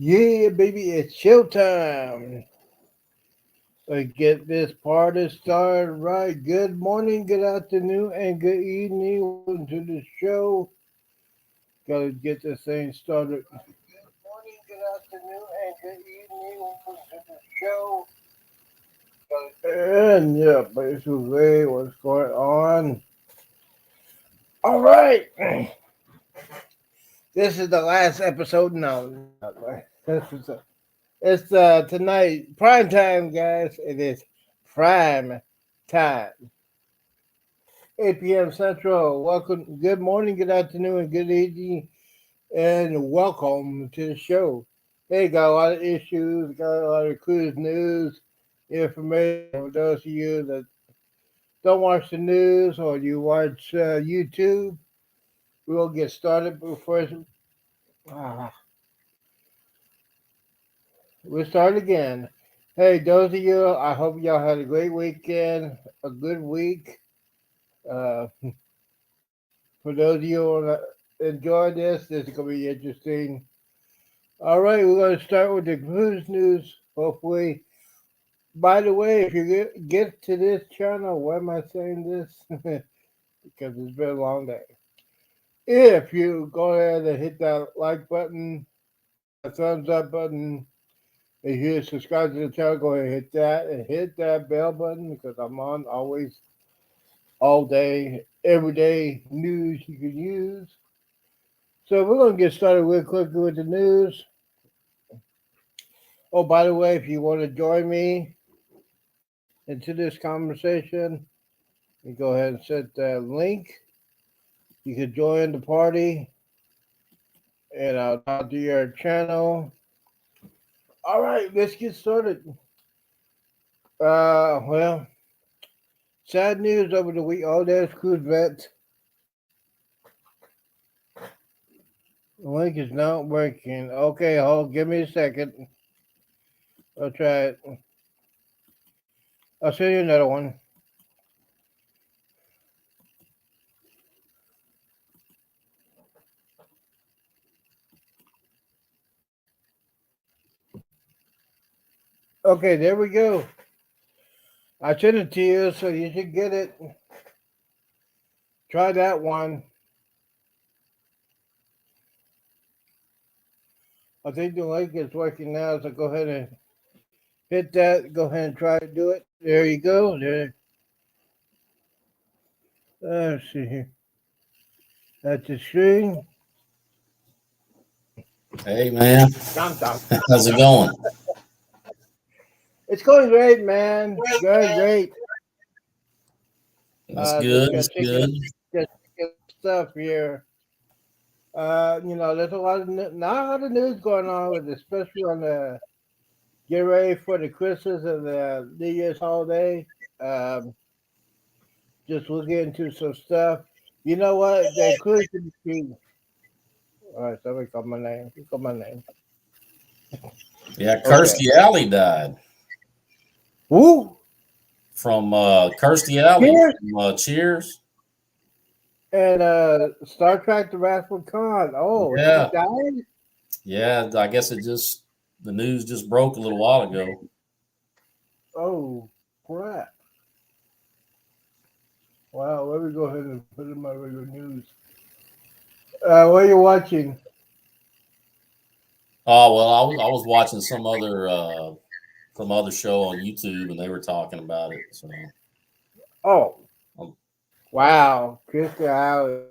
Yeah, baby, it's showtime. Let's get this party started right. Good morning, good afternoon, and good evening. Welcome to the show. Gotta get this thing started. Good morning, good afternoon, and good evening. Welcome to the show. And yeah, basically, what's going on? All right, this is the last episode. No, not right. It's tonight prime time, guys. It is prime time. 8 p.m. Central. Welcome. Good morning, good afternoon, and good evening, and welcome to the show. Hey, got a lot of issues, got a lot of cruise news, information for those of you that don't watch the news or you watch YouTube. We'll get started. But first, ah, we'll start again. Hey, those of you, I hope y'all had a great weekend, a good week. Uh, for those of you who wanna enjoy this is going to be interesting. All right, we're going to start with the cruise news. Hopefully, by the way, if you get to this channel, why am I saying this? Because it's been a long day. If you go ahead and hit that like button, that thumbs up button, if you subscribe to the channel, go ahead and hit that and hit that bell button because I'm on always, all day, every day news you can use. So we're going to get started real quickly with the news. Oh, by the way, if you want to join me into this conversation, you go ahead and set that link. You can join the party, and I'll talk to your channel. All right, let's get started. Well, sad news over the week. Oh, there's Cruise Vet. The link is not working. Okay, hold. Give me a second. I'll try it. I'll send you another one. Okay, there we go. I sent it to you, so you should get it. Try that one. I think the link is working now, so go ahead and hit that. Go ahead and try to do it. There you go. There. Let's see here. That's the screen. Hey man, Dum, dum. how's it going? It's going great, man. Going great. That's Just good. got That's checking good. just checking stuff here. There's a lot of not a lot of news going on with, especially on the get ready for the Christmas and the New Year's holiday. Um, just looking into some stuff. You know what? The cruise industry. All right, somebody called my name. Who called my name? Yeah, Okay. Kirstie Alley died Woo! from Kirstie Alley Cheers! from Cheers. And Star Trek: The Wrath of Khan. Oh, she Yeah, died. yeah. I guess the news just broke a little while ago. Oh, crap! Wow. Let me go ahead and put in my regular news. What are you watching? Oh well, I was watching some other show on YouTube and they were talking about it. So Oh, um, wow, Krista Howard.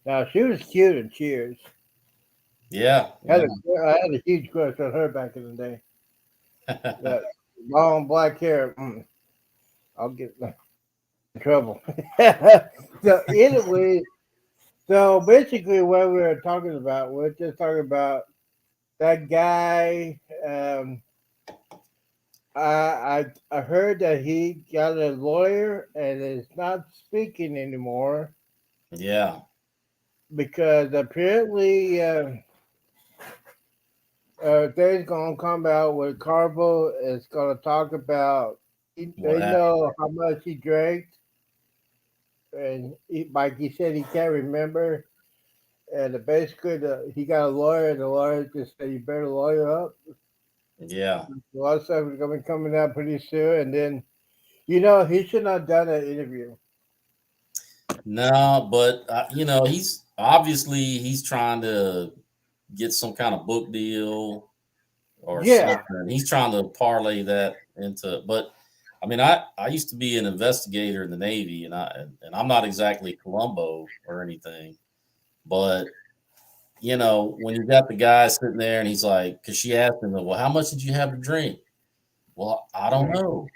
Now she was cute in Cheers. yeah, Had yeah. a, I had a huge crush on her back in the day. That long black hair. I'll get in trouble. So anyway, so basically, what we were talking about, we're just talking about that guy. I heard that he got a lawyer and is not speaking anymore Yeah. because apparently they's gonna come out with Carbo is gonna talk about What they happened? know how much he drank and like he said he can't remember and basically he got a lawyer, and the lawyer just said, "You better lawyer up. Yeah. A lot of stuff is going to be coming out pretty soon." And then, he should not have done that interview. No, but he's trying to get some kind of book deal or Yeah, something. He's trying to parlay that into. But I mean, I used to be an investigator in the Navy, and I'm not exactly Columbo or anything, but when you got the guy sitting there and he's like, because she asked him, well, how much did you have to drink? Well, I don't know.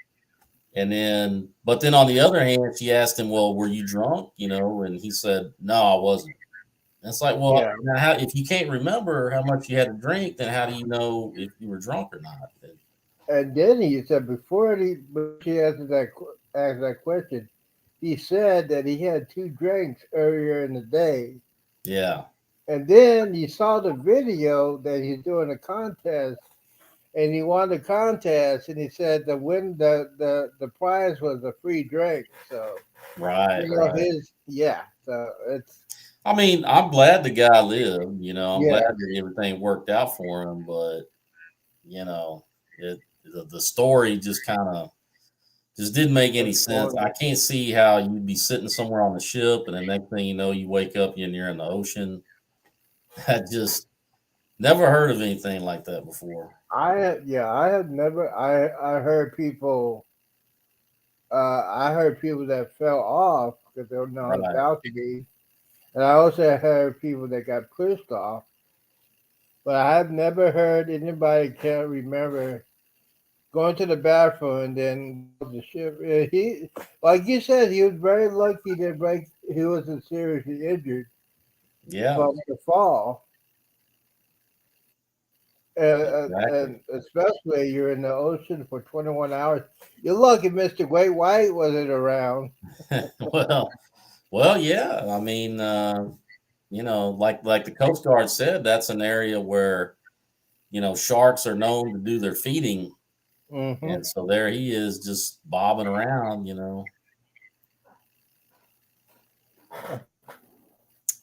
And but then on the other hand, she asked him, well, were you drunk? And he said, no, I wasn't. And it's like, well, yeah. now if you can't remember how much you had to drink, then how do you know if you were drunk or not? And then he said before she asked that question, he said that he had two drinks earlier in the day. Yeah, And then you saw the video that he's doing a contest, and he won the contest, and he said the prize was a free drink. So right, right. So it's I mean, I'm glad the guy lived. I'm glad yeah, that everything worked out for him. But you know, the story just kind of just didn't make any sense. I can't see how you'd be sitting somewhere on the ship, and the next thing you know, you wake up and you're in the ocean. I just never heard of anything like that before. I have never I heard people I heard people that fell off because they were not on the Right. balcony, and I also heard people that got pushed off. But I have never heard anybody can't remember going to the bathroom and then go to the ship. He, like you said, he was very lucky that he wasn't seriously injured Yeah. from the fall. Exactly. And especially you're in the ocean for 21 hours. You're lucky Mr. Great White wasn't around. well, yeah. I mean, like the Coast Guard said, that's an area where sharks are known to do their feeding, Hmm. and so there he is, just bobbing around.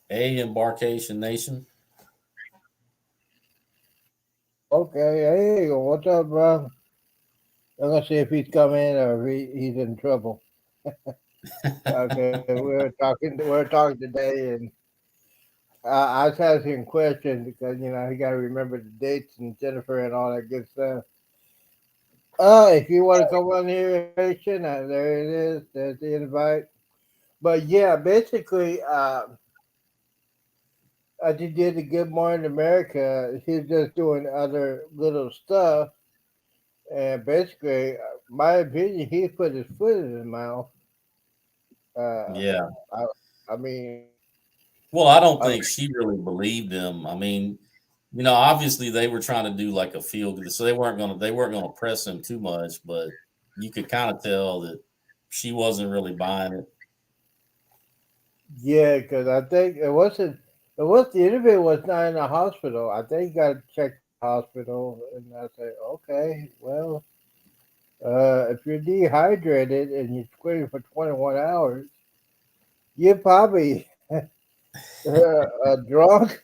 Hey, Embarkation Nation. Okay, hey, what's up, bro? I'm gonna see if he's coming or if he's in trouble. Okay, we were talking today, and I was asking questions because he got to remember the dates and Jennifer and all that good stuff. If you want to come on here, Nation, there it is. There's the invite. But yeah, basically, I just did the Good Morning America. He's just doing other little stuff, and basically, my opinion, he put his foot in his mouth. Uh, Yeah. I, I mean, Well, I don't I think she really believed him. I mean, obviously they were trying to do like a feel good, so they weren't gonna press him too much, but you could kind of tell that she wasn't really buying it. Yeah, because I think it wasn't. It was the interview was not in the hospital. I think he got checked in the hospital, and I said, okay, well, if you're dehydrated and you're swimming for 21 hours, you're probably drunk.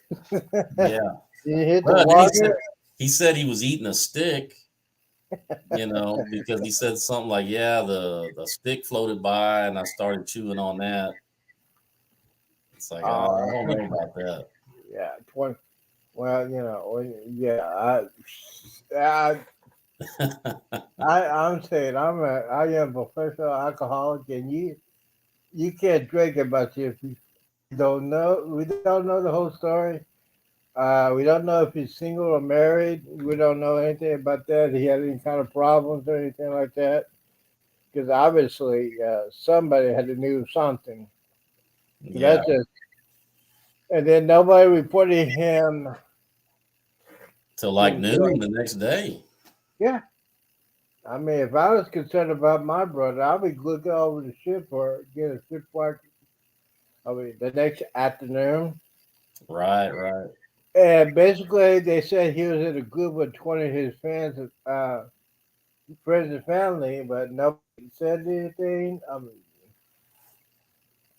Yeah. You hit the Well, and then water. he said he was eating a stick, because he said something like, "Yeah, the stick floated by, and I started chewing on that." It's like, I Uh, don't know about that. yeah, 20. Well, yeah, I, I'm saying I am a professional alcoholic, and you can't drink about you if you don't know. We don't know the whole story. We don't know if he's single or married. We don't know anything about that. He had any kind of problems or anything like that. Because obviously somebody had to knew something. Yeah. That's just, and then nobody reported him. Till like noon the next day. Yeah, I mean, if I was concerned about my brother, I would look over the ship or get a ship work. I mean, the next afternoon. Right. Right. And basically, they said he was in a group with 20 of his friends and family, but nobody said anything. I mean,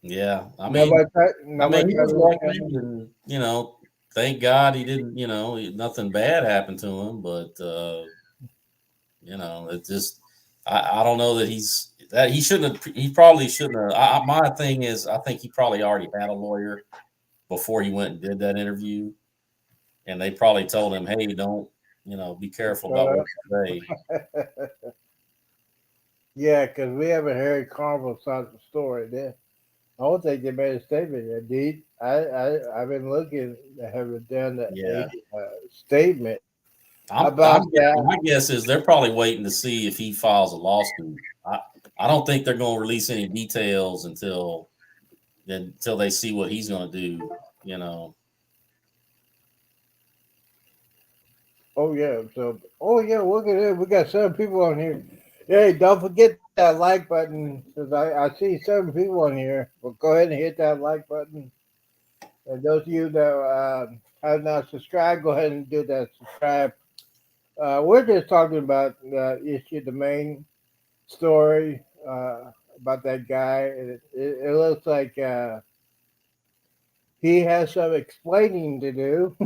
Yeah, I mean, Nobody, he nobody tried was to look at lucky, him. and thank God he didn't. Nothing bad happened to him, but it just I don't know that he shouldn't have. He probably shouldn't have. My thing is, I think he probably already had a lawyer before he went and did that interview, and they probably told him, "Hey, don't be careful Shut about what up. you say." Yeah, because we haven't heard Carnival side of the story. Then I don't think they made a statement yet. Indeed, I've been looking. They haven't done a Yeah, statement I'm about guessing. that. My guess is they're probably waiting to see if he files a lawsuit. I don't think they're going to release any details until they see what he's going to do. You know. Oh yeah, oh yeah, look at it. We got 7 people on here. Hey, don't forget that like button because I see 7 people on here. Well, go ahead and hit that like button. And those of you that have not subscribed, go ahead and do that. Subscribe. We're just talking about the issue, the main story about that guy. It looks like he has some explaining to do.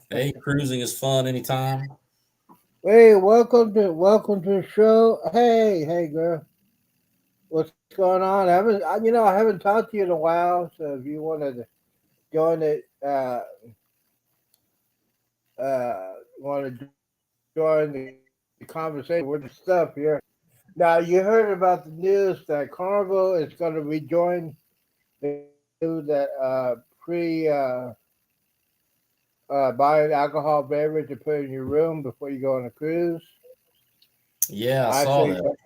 Hey, cruising is fun anytime. Hey, welcome to the show. Hey, girl, what's going on? I haven't talked to you in a while. So if you wanted to join it, want to join the conversation with the stuff here. Now you heard about the news that Carnival is going to rejoin the new that pre buying alcohol beverage to put in your room before you go on a cruise. Yeah, I I saw think that.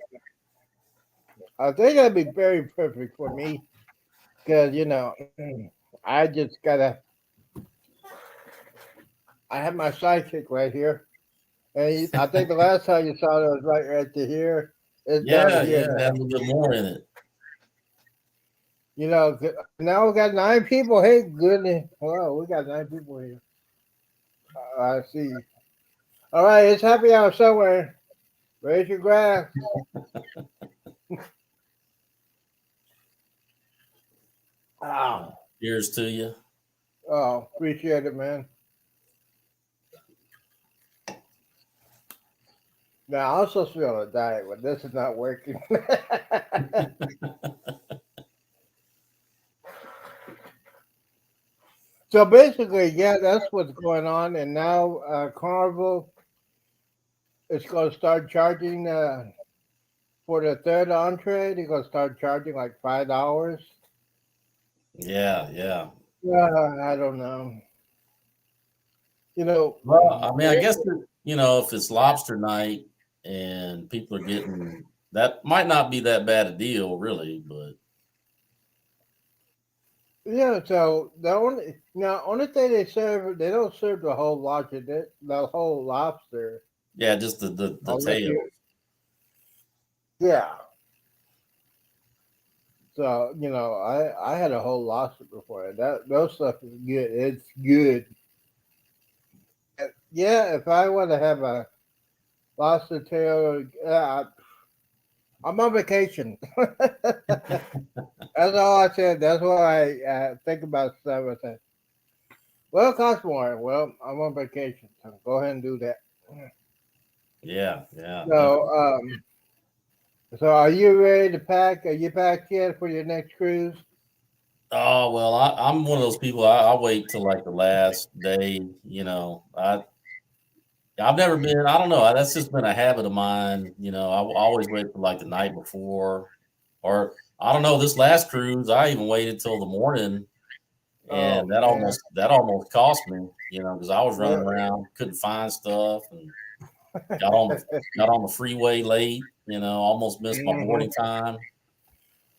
I think that'd be very perfect for me because I just gotta. I have my sidekick right here, and I think the last time you saw it was right to here. It's down to Yeah, here yeah, it now. had a little bit more in it. Now we got 9 people. Hey, goodness, well, we got 9 people here. I see. All right, it's happy hour somewhere. Raise your glass. Oh, Cheers to you. appreciate it, man. Now I'm supposed to be on a diet, but this is not working. So basically, yeah, that's what's going on. And now Carnival is going to start charging for the third entree. They're going to start charging like $5. Yeah, yeah. I don't know. You know, Well, I mean, I guess if it's lobster night and people are getting that, might not be that bad a deal, really. But yeah. So the only thing they don't serve the whole lobster, the whole lobster. yeah, just the Unless tail. yeah. So I had a whole lobster before. Those stuff is good. It's good. Yeah, if I want to have a lobster tail, I'm on vacation. That's all I said. That's why I think about stuff. I said, well, it costs more. Well, I'm on vacation, so go ahead and do that. Yeah, yeah, So, definitely. so are you ready to pack? Are you packed yet for your next cruise? Oh well, I'm one of those people. I wait till like the last day. I've never been. I don't know. That's just been a habit of mine. I always wait for like the night before, or I don't know. This last cruise, I even waited till the morning, Oh and that man, almost cost me. Because I was running really? around, couldn't find stuff, and got on the freeway late. Almost missed my Mhm. boarding time.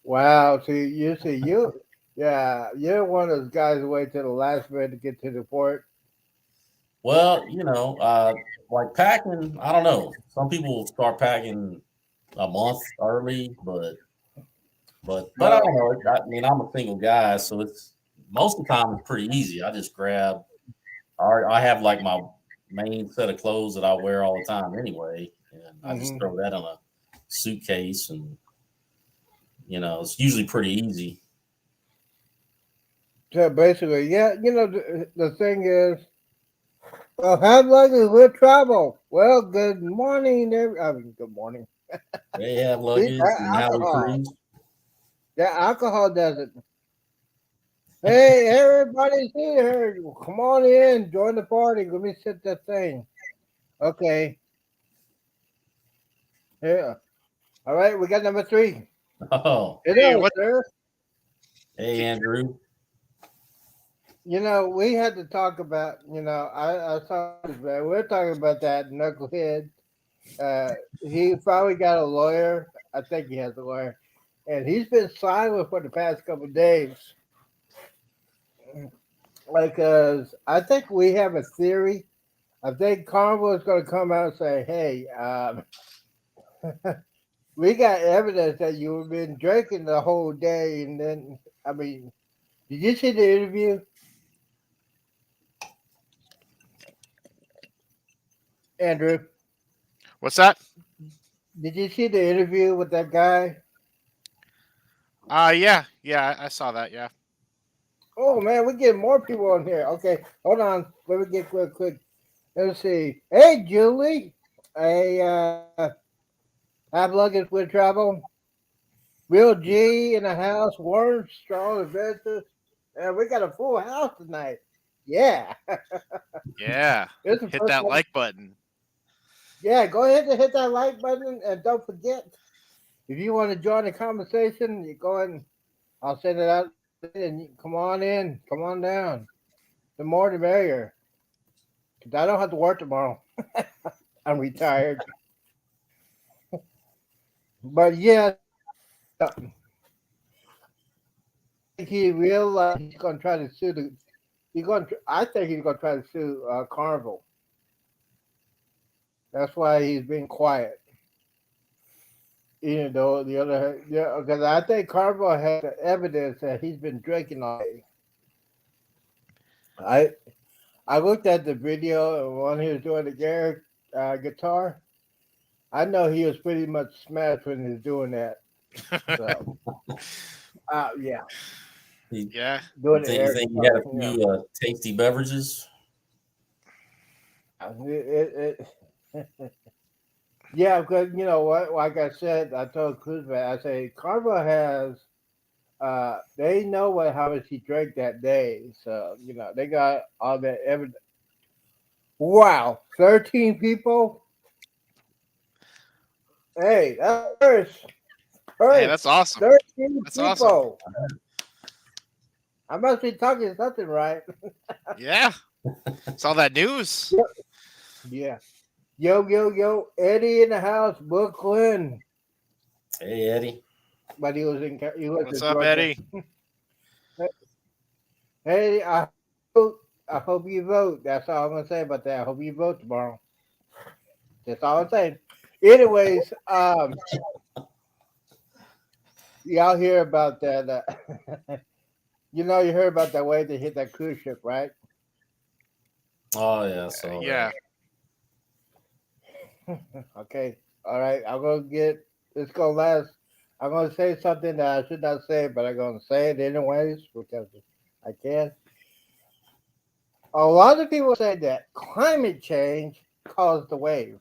Wow. Yeah, you're one of those guys who wait till the last minute to get to the port. Well, like packing. I don't know. Some people start packing a month early, but I No. don't know. I mean, I'm a single guy, so it's most of the time it's pretty easy. I just grab. I have like my main set of clothes that I wear all the time anyway, and I just Hmm. throw that in a suitcase, and it's usually pretty easy. So basically, yeah, the thing is, well, how lucky with travel? Well, good morning, good morning. They have See, luggage that and how we alcohol, cruise. that alcohol does it. Hey, everybody's here. Come on in, join the party. Let me set that thing. Okay, yeah. All right, we got number 3. Oh, Hey, Hello, what? sir. hey, Andrew. We had to talk about, I saw this, man. We're talking about that knucklehead. He probably got a lawyer. I think he has a lawyer. And he's been silent for the past couple of days. I think we have a theory. I think Carnival is going to come out and say, hey, we got evidence that you've been drinking the whole day. And then, I mean, did you see the interview? Andrew, What's that? did you see the interview with that guy? Yeah, I saw that. Yeah. Oh man, we get more people on here. Okay, hold on. Let me get quick. Let's see. Hey, Julie. Hey, have luggage with travel. Real G in the house. Warren Strong Adventures. And we got a full house tonight. Yeah. Yeah. It's the Hit first that one. like button. Yeah, go ahead and hit that like button. And don't forget, if you want to join the conversation, you go ahead and I'll send it out. And come on in. Come on down. The more the merrier. 'Cause I don't have to work tomorrow. I'm retired. But yeah, he realized he's going to try to sue the. I think he's going to try to sue Carnival. That's why he's being quiet. Even though the other, yeah, because I think Carnival has the evidence that he's been drinking all day. I I looked at the video when he was doing the guitar. I know he was pretty much smashed when he was doing that. So, yeah, You, Yeah. doing the you air think you guitar. had a few tasty beverages? Yeah, because you know what? Like I said, I told Kuzma, I say Carver has. They know how much he drank that day, so they got all that evidence. Wow, 13 people. Hey, that's first. Hey, First, that's awesome. 13 That's awesome. people. I must be talking something right. Yeah. Saw that news. Yeah. Yo, Eddie in the house, Brooklyn. Hey, Eddie. But he was What's in up, Georgia. Eddie? Hey, I hope you vote. That's all I'm gonna say about that. I hope you vote tomorrow. That's all I'm saying. Anyways, y'all hear about that? You heard about that way they hit that cruise ship, right? Oh yeah, so Yeah. Okay, all right. I'm gonna get. It's gonna last. I'm gonna say something that I should not say, but I'm gonna say it anyways because I can. A lot of people say that climate change caused the wave.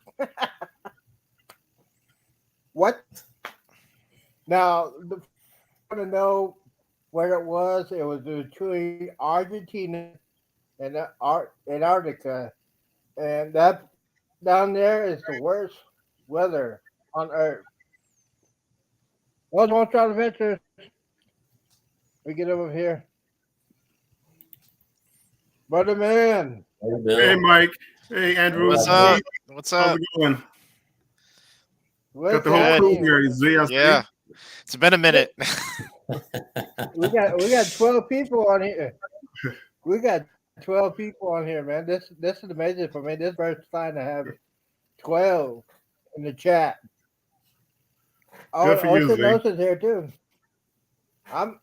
What? Now, want to know where it was? It was between Argentina and Antarctica, and that down there is the worst weather on Earth. Well, don't try to venture. We get over here, brother man. hey, Hey, Bill. Mike. Hey, Andrew. What's Hey, up? Z. What's How's up? it going? Got What's the whole Good. crew happening? here. Yeah. ZSC. It's been a minute. We got 12 people on here. We got 12 people on here, man. This is amazing for me. This first time to have 12 in the chat. Good for you, Ocean Z. Ocean's here too. I'm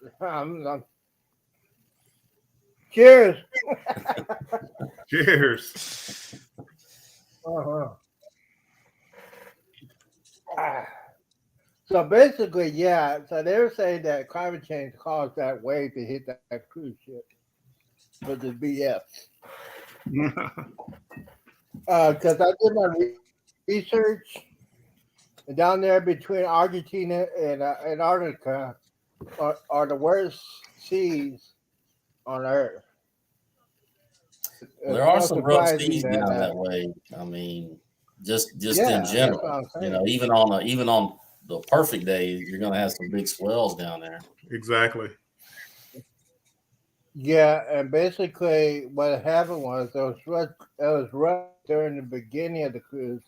cheers. Cheers. Uh-huh. Ah. So basically, yeah. So they were saying that climate change caused that wave to hit that cruise ship, but it's BS. Because I did my research down there between Argentina and Antarctica are the worst seas on Earth. Well, there are some rough seas down that way. I mean, just Yeah, in that's general, what I'm you saying. know, even on the perfect day, you're going to have some big swells down there. Exactly. Yeah, and basically what happened was it was rough during the beginning of the cruise.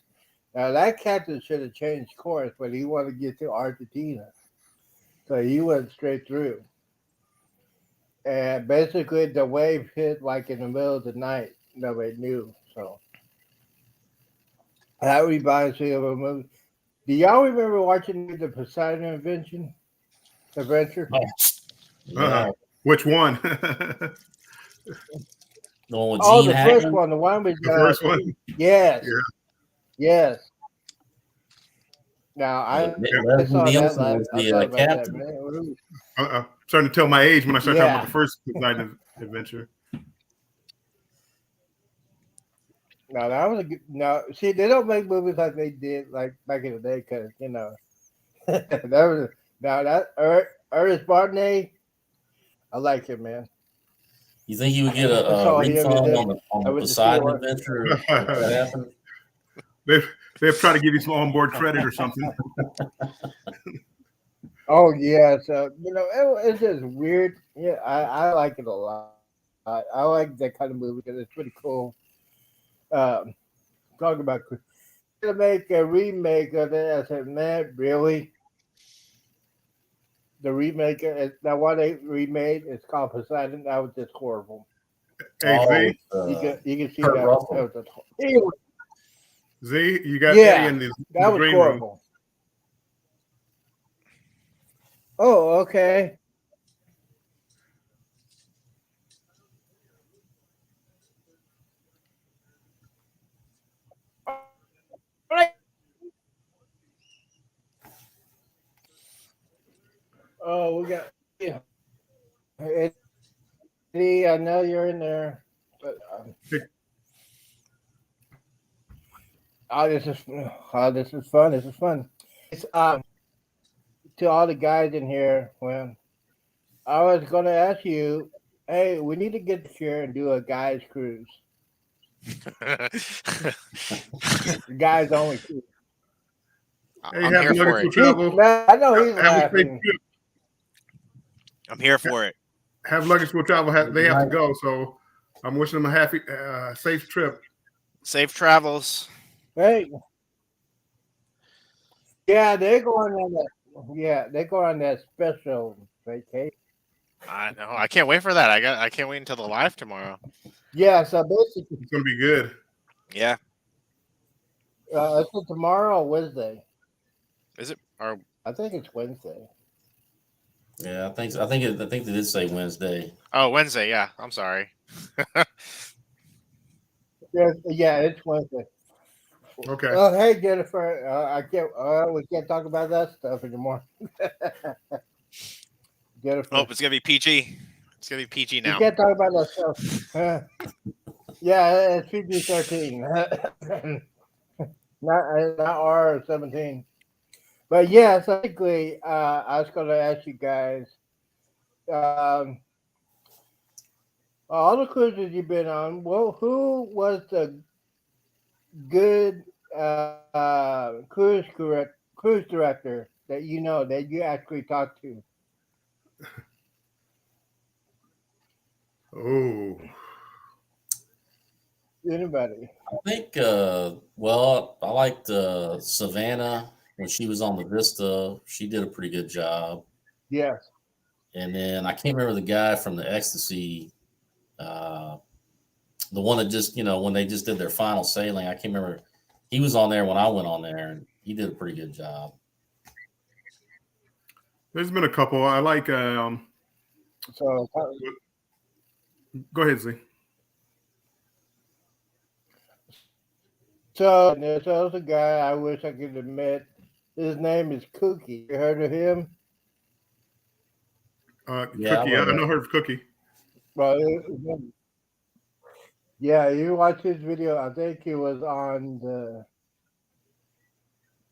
Now that captain should have changed course, but he wanted to get to Argentina, so he went straight through. And basically, the wave hit like in the middle of the night. Nobody knew. So that reminds me of a movie. Do y'all remember watching the Poseidon Adventure? Yeah. Which one? The one with Oh, Gene the Hackman? first one, the one with The first one? yes, Yeah. yes. Now I Leslie saw that. Nielsen I was thought the about that, captain. man. Starting to tell my age when I start talking Yeah. about the first Poseidon Adventure. No, that was a good. No, see, they don't make movies like they did like back in the day because that was now that Ernest Barney. I like him, man. You think you would get a I saw him refund today. on I the went to see Poseidon one. Adventure if that happened? They've tried to give you some onboard credit or something. Oh yeah, so it's just weird. Yeah, I like it a lot. I like that kind of movie because it's pretty cool. Talk about to make a remake of it. I said, man, really? The remake, that one they remade, it's called Poseidon. That was just horrible. Hey, Z, You can see Kurt that. Russell. That was anyway, Z, you got Yeah, Eddie in the that was green room. horrible. Oh, okay. Oh, we got yeah. Eddie, I know you're in there, but this is fun. This is fun. It's to all the guys in here. When I was going to ask you, hey, we need to get here and do a guys cruise, guys only cruise. Hey, I'm have here for nuggets it. will travel. Man, I know he's Have a safe laughing. trip. I'm here for it. Have luggage will travel. They have to go, so I'm wishing them a happy, safe trip. Safe travels. Hey, yeah, they go on that. Yeah, they go on that special vacation. I know. I can't wait for that. I can't wait until the live tomorrow. Yeah, so basically, It's gonna be good. Yeah. it's tomorrow or Wednesday. Is it? Or I think it's Wednesday. Yeah, I think they did say Wednesday. oh, Wednesday. Yeah. I'm sorry. Yeah, it's Wednesday. Okay. Oh, hey Jennifer, I can't. We can't talk about that stuff anymore. Jennifer, Oh, it's gonna be PG. It's gonna be PG you now. can't talk about that stuff. Yeah, it's PG-13, not R-17. But yeah, so basically, I was going to ask you guys, all the cruises you've been on. Well, who was the good cruise director that that you actually talked to? Oh, Anybody? I think, well, I liked Savannah when she was on the Vista. She did a pretty good job. Yes. And then I can't remember the guy from the Ecstasy, the one that just, when they just did their final sailing. I can't remember. He was on there when I went on there, and he did a pretty good job. there's been a couple. I like. So Go ahead, Z. there's a guy I wish I could have met His name is Cookie. You heard of him? Yeah, Cookie. I know her of Cookie. Well, yeah, you watch his video. I think he was on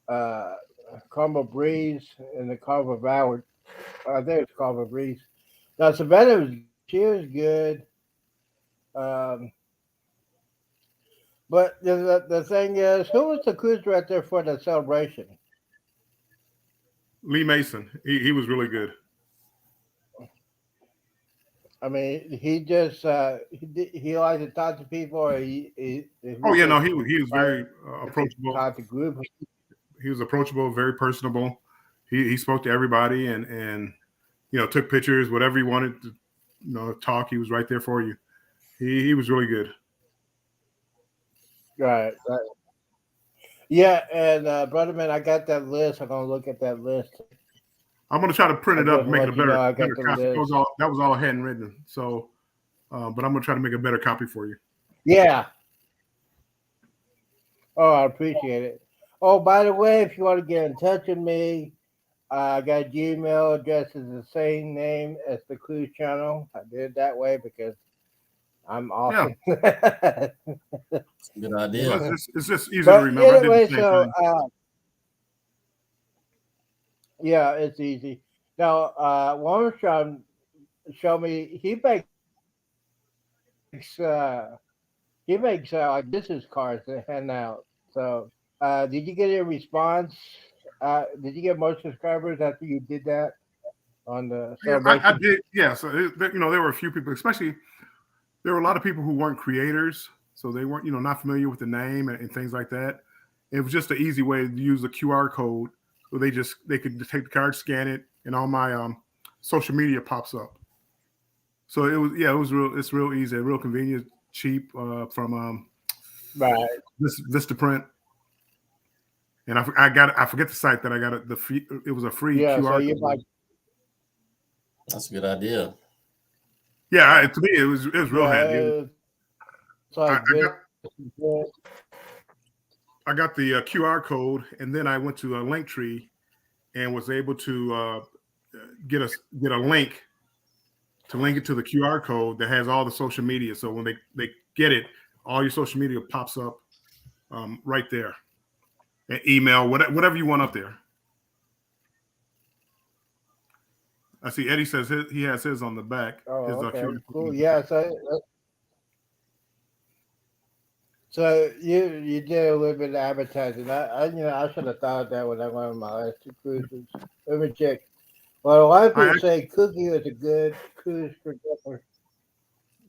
the Carmel Breeze and the Carmel Valley. I think it's Carmel Breeze. Now Savannah she was good. Um, but the thing is, who was the cruise director for the celebration? Lee Mason. He was really good. I mean, he just he liked to talk to people, or Oh yeah, no, he was very approachable. talk to group. He was approachable, very personable. He spoke to everybody and took pictures, whatever you wanted to talk. He was right there for you. He was really good. Right. Yeah, and brother man, I got that list. I'm gonna look at that list. I'm gonna try to print it up and make it a better, I got better the copy. list. That was all handwritten. So, but I'm gonna try to make a better copy for you. Yeah. Oh, I appreciate it. Oh, by the way, if you want to get in touch with me, I got Gmail address is the same name as the cruise channel. I did it that way because I'm awesome. Good idea. It's just easy But to remember. anyway, I did the same thing. Yeah, it's easy. Now, one trying to show me he makes like business cards to hand out. So, did you get a response? Did you get more subscribers after you did that on the celebration? I did. Yeah. So there were a few people, especially there were a lot of people who weren't creators, so they weren't not familiar with the name and things like that. It was just an easy way to use the QR code, so they could just take the card, scan it, and all my social media pops up. So it's real easy, real convenient, cheap from right. Vistaprint. And I forget the site that I got it. It was a free QR so you code. like That's a good idea. Yeah, to me it was real handy. I got the QR code, and then I went to a Linktree and was able to get a link to link it to the QR code that has all the social media. So when they get it, all your social media pops up right there. And email, whatever you want up there. I see Eddie says he has his on the back. Oh, his, okay, cool. Yeah, so you did a little bit of advertising. I should have thought of that when I went on my last two cruises. Let me check. Well, a lot of people say Cookie is a good cruise producer.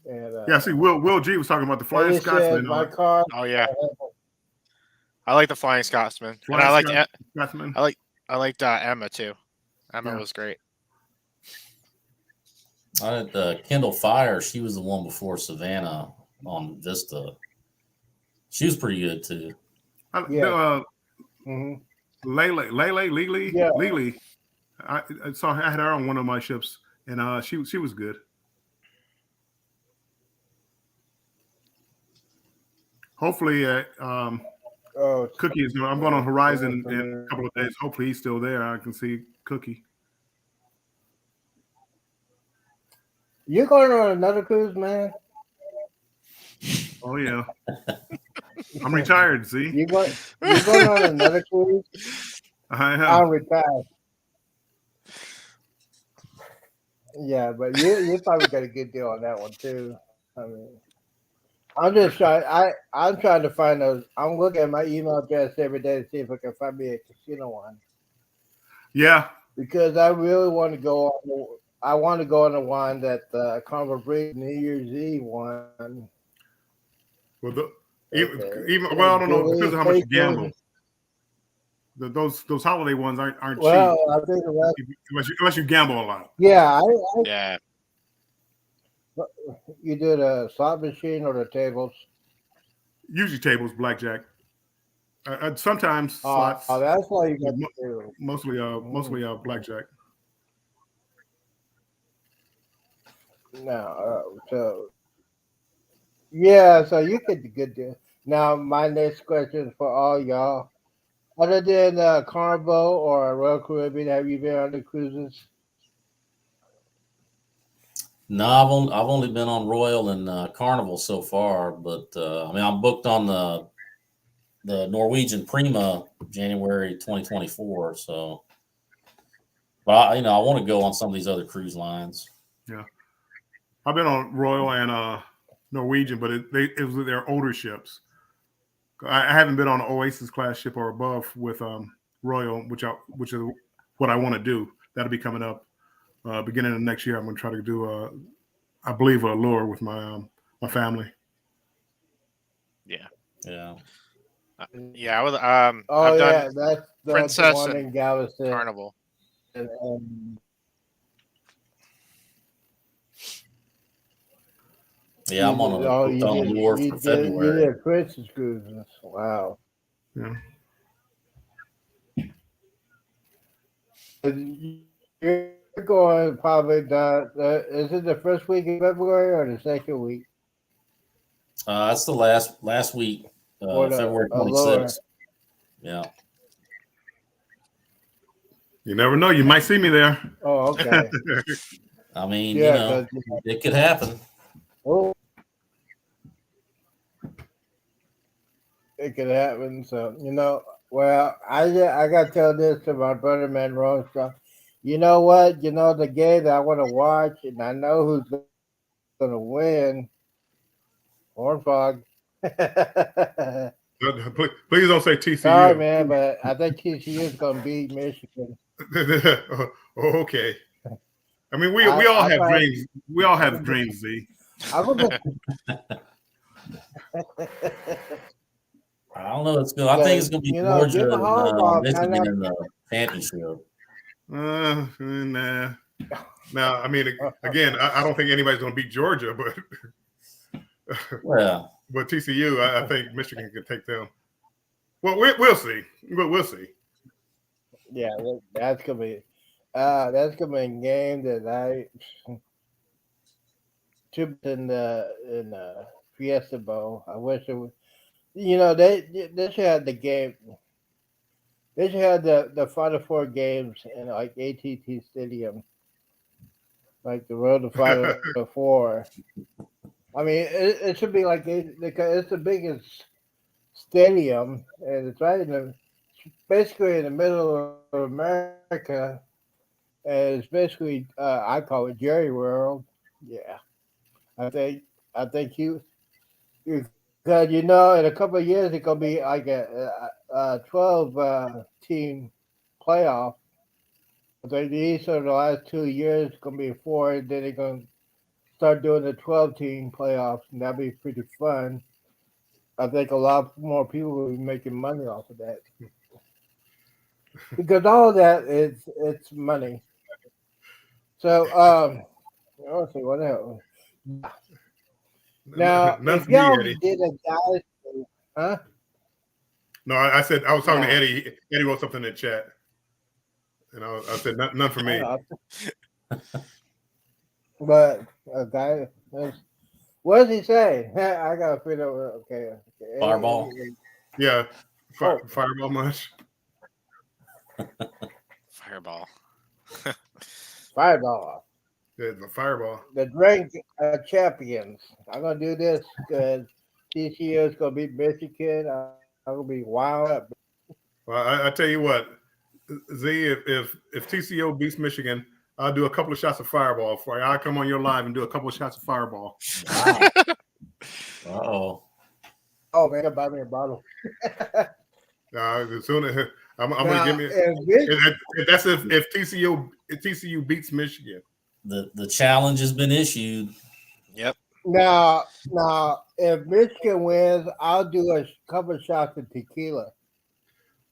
And, yeah, I see Will G was talking about the Flying Scotsman. My car. Oh yeah, I like the Flying Scotsman. And I liked Emma too. Emma was great. I had Kendall Fire. She was the one before Savannah on Vista. She was pretty good too. Lele. Yeah. I had her on one of my ships, and she was good. Hopefully, Cookie is. I'm going on Horizon in a couple of days. Hopefully, he's still there. I can see Cookie. You're going on another cruise, man? Oh yeah. I'm retired. See, you're going on another cruise? I am. I'm retired. Yeah, but you probably got a good deal on that one too. I mean, I'm just trying. I'm trying to find those. I'm looking at my email address every day to see if I can find me a casino one. Yeah, because I really want to go on. I want to go on the one that Carmel Breeze New Year's Eve one. Well, even I don't know, because of how much you gamble. Those holiday ones aren't cheap. I think unless you gamble a lot. Yeah, yeah. You do the slot machine or the tables? Usually tables, blackjack. Sometimes slots. Oh, that's why you got to do. Mostly blackjack. No, so yeah, so you get the good deal. Now, my next question is for all y'all. Other than Carnival or Royal Caribbean, have you been on the cruises? No, I've only been on Royal and Carnival so far, but I mean I'm booked on the Norwegian Prima January 2024. So, but I want to go on some of these other cruise lines. Yeah, I've been on Royal and Norwegian, but it was their older ships. I haven't been on an Oasis class ship or above with Royal, which is what I want to do. That'll be coming up beginning of next year. I'm going to try to do I believe a lure with my family. Yeah. Yeah. Yeah, I would. Oh I've yeah, done that's the Princess one and in Galveston. Carnival. And Yeah, I'm on a booked on a lure for February. You did Princess cruises. Wow. Yeah. You're going probably is it the first week of February or the second week? That's the last week, February 26th. Yeah. You never know. You might see me there. Oh, okay. I mean, yeah, it could happen. Oh, it could happen. So well, I got to tell this to my brother Monroe. So, you know what? The game that I want to watch, and I know who's going to win. Horn Frog. Please don't say TCU. Sorry, man, but I think TCU is going to beat Michigan. Okay. I mean, we all have dreams. We all have dreams, Z. I don't know. It's good. I think it's going to be Georgia and Michigan in the championship. Nah. Now, I mean, again, I don't think anybody's going to beat Georgia, but well, but TCU, I think Michigan can take them. Well, we'll see. We'll see. Yeah, that's gonna be a game that I took in the Fiesta Bowl. I wish it was. They should have the game. They should have the Final Four games in like AT&T Stadium, like the Road to Final Four. I mean, it should be like it's the biggest stadium, and it's right basically in the middle of America, and it's basically I call it Jerry World. Yeah, I think you because in a couple of years it's gonna be like a 12 team playoff. I think these are the last 2 years it's gonna be 4, and then they're gonna start doing the 12 team playoffs, and that'd be pretty fun. I think a lot more people will be making money off of that. Because all of that it's money. So let's see what else. Now, if y'all did a guys, huh? No, I said I was talking to Eddie. Eddie wrote something in the chat, and I said none for me. But a guy, what does he say? I gotta figure out. Okay. Fireball. Yeah, fireball much. Fireball. Fireball. The fireball. The drink champions. I'm gonna do this because TCU is gonna beat Michigan. I'm gonna be wild up. Well, I tell you what, Z, if TCU beats Michigan, I'll do a couple of shots of fireball for you. I'll come on your live and do a couple of shots of fireball. Wow. Oh man, buy me a bottle. As soon as I'm gonna give me. That's if TCU beats Michigan. The challenge has been issued. Yep. Now, if Michigan wins, I'll do a couple of shots of tequila.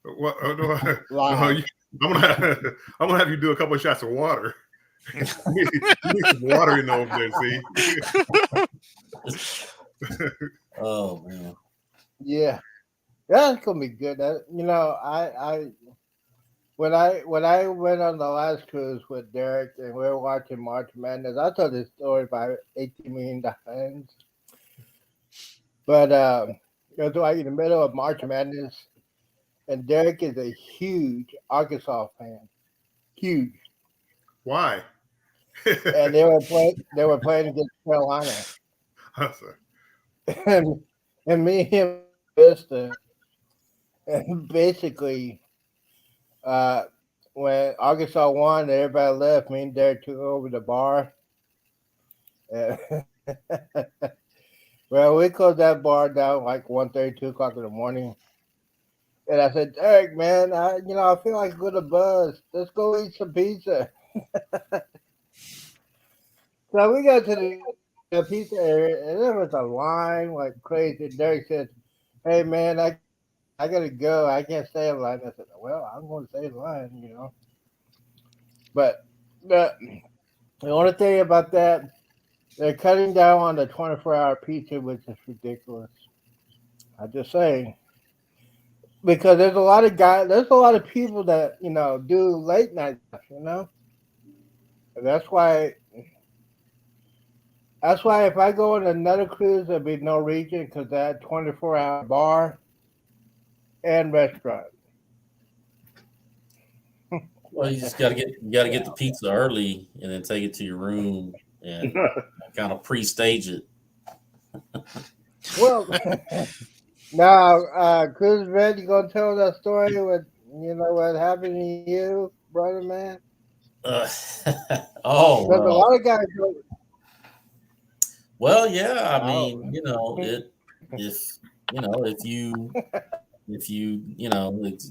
What? I'm gonna have you do a couple of shots of water. you need some water in over there, see. Oh man. Yeah, that's gonna be good. When I went on the last cruise with Derek and we were watching March Madness, I told this story about 18 million times. But it was like in the middle of March Madness, and Derek is a huge Arkansas fan, huge. Why? And they were playing against Carolina, and me and him missed it. And basically, when Arkansas won, everybody left. Me and Derek took over the bar. Well, we closed that bar down like 1:30, 2 o'clock in the morning. And I said, Derek, man, I feel like going to Buzz. Let's go eat some pizza. So we go to the pizza area, and there was a line like crazy. Derek said, hey, man, I got to go. I can't stay in line. I said, well, I'm going to stay in line, But the only thing about that, they're cutting down on the 24-hour pizza, which is ridiculous. I'm just saying. Because there's a lot of people that, do late night stuff, And that's why if I go on another cruise, there'll be no region because that 24-hour bar and restaurant. Well, you just gotta get the pizza early and then take it to your room and kind of pre-stage it. Well, now, Cruise Red, you gonna tell that story with what happened to you, brother man? There's a lot of guys. Well, yeah, I mean, if you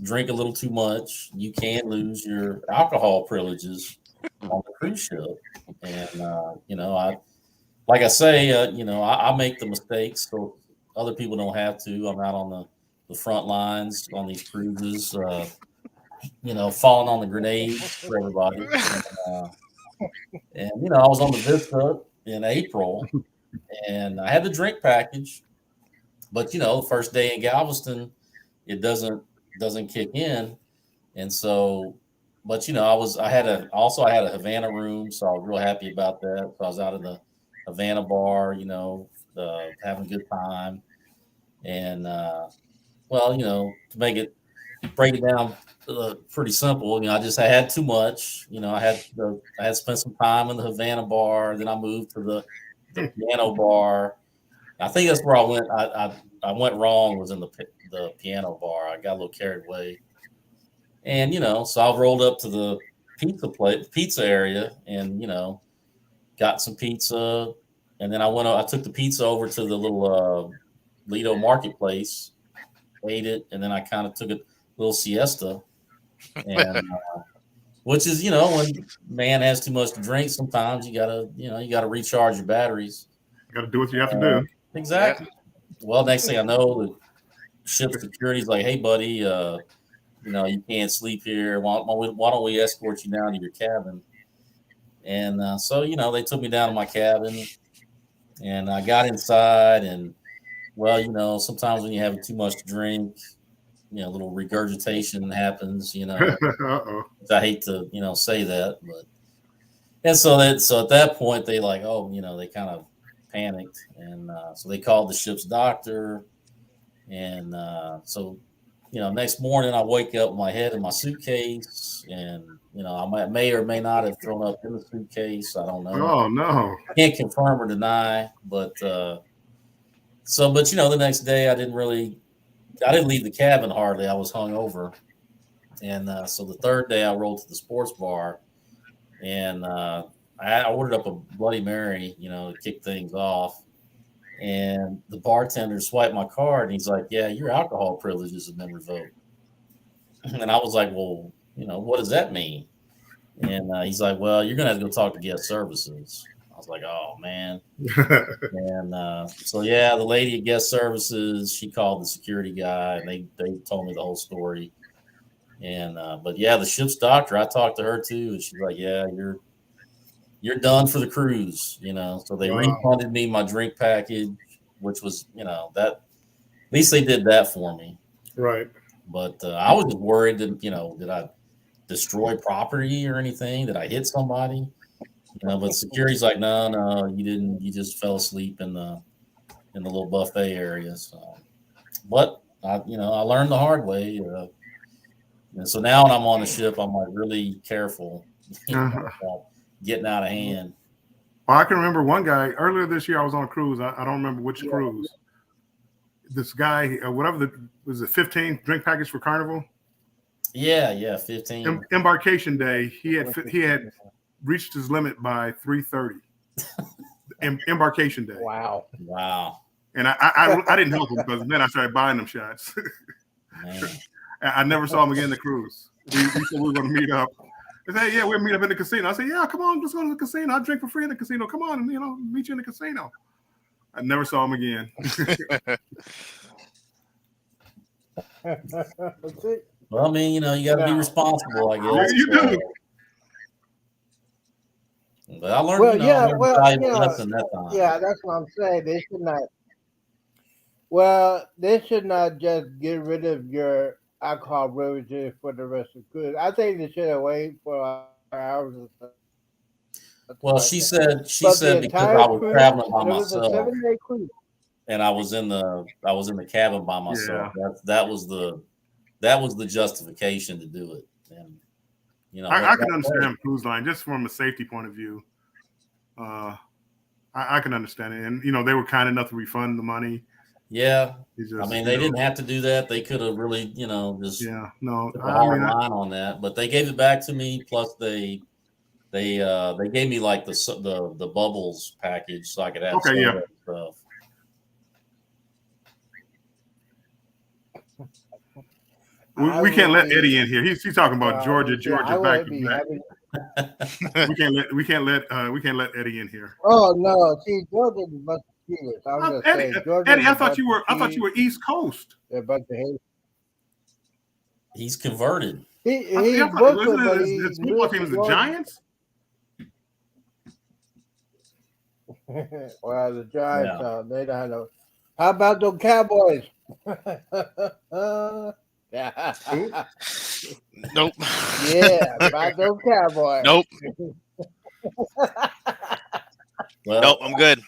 drink a little too much, you can lose your alcohol privileges on the cruise ship. And like I say, I make the mistakes so other people don't have to. I'm out on the front lines on these cruises, falling on the grenades for everybody. And I was on the Vista in April, and I had the drink package, but the first day in Galveston, it doesn't kick in, and so, but I had a Havana room, so I was real happy about that. So I was out in the Havana bar, having a good time, and to break it down pretty simple. I had too much. I had spent some time in the Havana bar. Then I moved to the piano bar. I think that's where I went. I went wrong. Was in the piano bar. I got a little carried away, and so I rolled up to the pizza area, and got some pizza, and then I took the pizza over to the little Lido Marketplace, ate it, and then I kind of took a little siesta, and which is when man has too much to drink, sometimes you gotta recharge your batteries. You gotta do what you have to do. Exactly. Yeah. Well, next thing I know, the ship security's like, hey buddy, you can't sleep here. Why don't we escort you down to your cabin? And so they took me down to my cabin, and I got inside, and sometimes when you have too much to drink, a little regurgitation happens, I hate to, say that, but, and so at that point they they kind of panicked. And so they called the ship's doctor. And so, next morning I wake up with my head in my suitcase, and, I may or may not have thrown up in the suitcase. I don't know. Oh no. Can't confirm or deny, but, the next day I didn't leave the cabin hardly. I was hungover. And so the third day I rolled to the sports bar, and I ordered up a Bloody Mary, to kick things off. And the bartender swiped my card, and he's like, yeah, your alcohol privileges have been revoked. And I was like, well, what does that mean? And he's like, well, you're going to have to go talk to guest services. I was like, oh, man. And so, yeah, the lady at guest services, she called the security guy, and they told me the whole story. And but, yeah, the ship's doctor, I talked to her, too, and she's like, yeah, you're done for the cruise, So they refunded me my drink package, which was, that at least they did that for me. Right. But I was just worried that, did I destroy property or anything? Did I hit somebody? But security's like, no, you didn't. You just fell asleep in the little buffet area. So, but I learned the hard way. And so now when I'm on the ship, I'm like really careful, Uh-huh. getting out of hand. Well, I can remember one guy earlier this year. I was on a cruise. I don't remember which cruise. This guy, whatever was the 15 drink package for Carnival. Yeah, 15. Embarkation day, he had reached his limit by 3:30. Embarkation day. Wow. And I didn't help him because then I started buying them shots. I never saw him again in the cruise. We said we were going to meet up. They said, yeah, we'll meet up in the casino. I said, yeah, come on, let's go to the casino. I'll drink for free in the casino. Come on, and meet you in the casino. I never saw him again. Well, I mean, you got to be responsible, I guess. You do. But I learned, lesson that time. Yeah, that's what I'm saying. They should not. Well, they should not just get rid of your alcohol beverages for the rest of the cruise. I think they should have waited for hours or so. Well, she said because I was traveling by myself, and I was in the cabin by myself. Yeah. That was the justification to do it. And I can understand cruise line just from a safety point of view. I can understand it, and they were kind enough to refund the money. Yeah, I mean they didn't have to do that. They could have really, just took a hard line on that. But they gave it back to me. Plus they gave me like the bubbles package so I could have stuff. We can't let Eddie in here. He's talking about Georgia back to back. We can't let Eddie in here. Oh no, see Georgia must be serious. Eddie, I thought you were East Coast. He's converted. His football team is the Giants. Well, the Giants, they don't know. How about those Cowboys? Nope. Yeah, about those Cowboys. Nope. Nope, I'm good.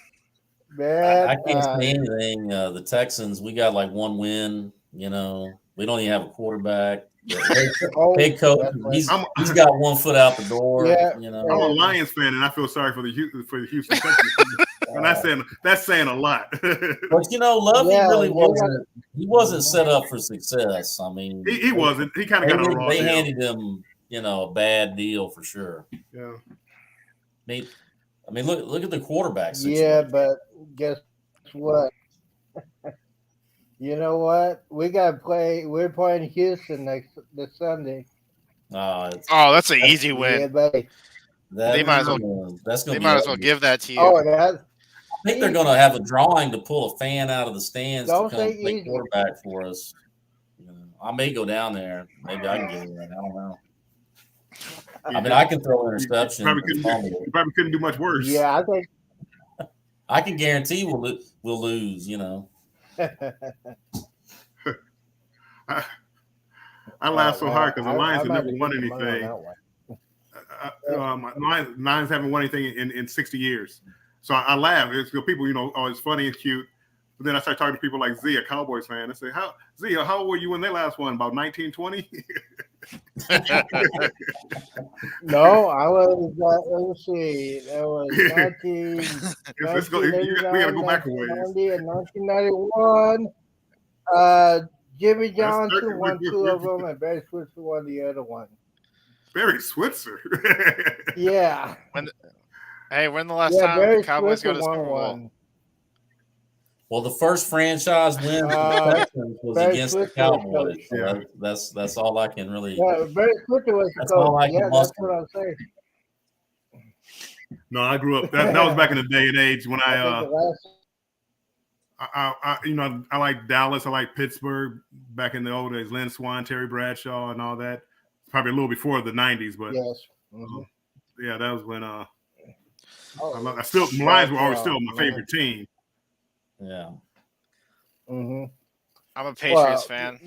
Man, I can't say anything. The Texans, we got like one win. We don't even have a quarterback. Head coach, he's got one foot out the door. Yeah. I'm a Lions fan, and I feel sorry for the Houston Texans. And that's saying a lot. But Lovey really wasn't. He wasn't set up for success. I mean, he wasn't. He kind of got a raw They deal. handed him, a bad deal for sure. Yeah. I mean, look at the quarterback situation. Yeah, but guess what? You know what? We got to play. We're playing Houston this Sunday. Oh, that's an easy win. Yeah, buddy. They might as well give that to you. Oh, I think they're going to have a drawing to pull a fan out of the stands to come play quarterback for us. I may go down there. Maybe I can get in. I don't know. I mean, I can throw an interception. You probably couldn't do much worse. Yeah, I think. I can guarantee we'll lose. I laugh so hard because the Lions have never won anything. Lions haven't won anything in 60 years. So I laugh. It's people, it's funny and cute. But then I start talking to people like Z, a Cowboys fan. I say, how old were you when they last won? About 1920? No, I was. Let's see. That was 19. We got to go back a ways. 1991. Jimmy Johnson won 2 of them, and Barry Switzer won the other one. Barry Switzer? Yeah. When the last time the Cowboys got a Super Bowl? Well, the first franchise win for the Texans was against the Cowboys. So that's all I can really. Yeah, Barry Switzer was the coach. That's what I'm saying. No, I grew up. That was back in the day and age when I like Dallas. I like Pittsburgh back in the old days. Lynn Swann, Terry Bradshaw, and all that. Probably a little before the '90s, but yes. Mm-hmm. Yeah, that was when. Lions were always still my favorite team. Yeah. Mm-hmm. I'm a Patriots fan.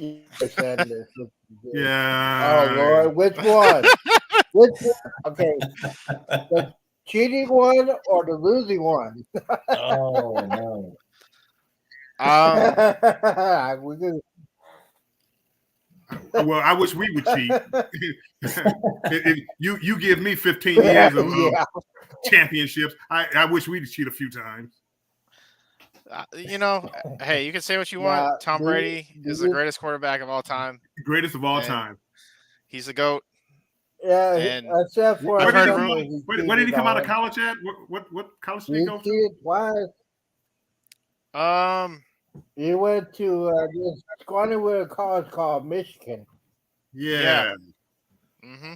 Yeah. Oh Lord, which one? Okay. The cheating one or the losing one? Oh no. Well, I wish we would cheat. You give me 15 years of championships. I wish we'd cheat a few times. Hey, you can say what you want. Tom Brady is the greatest quarterback of all time. Greatest of all time. He's the GOAT. Yeah, and except for where did he come out of college at? What college did he go to? Twice. He went to this Squanderwood college called Michigan. Yeah. Mm-hmm.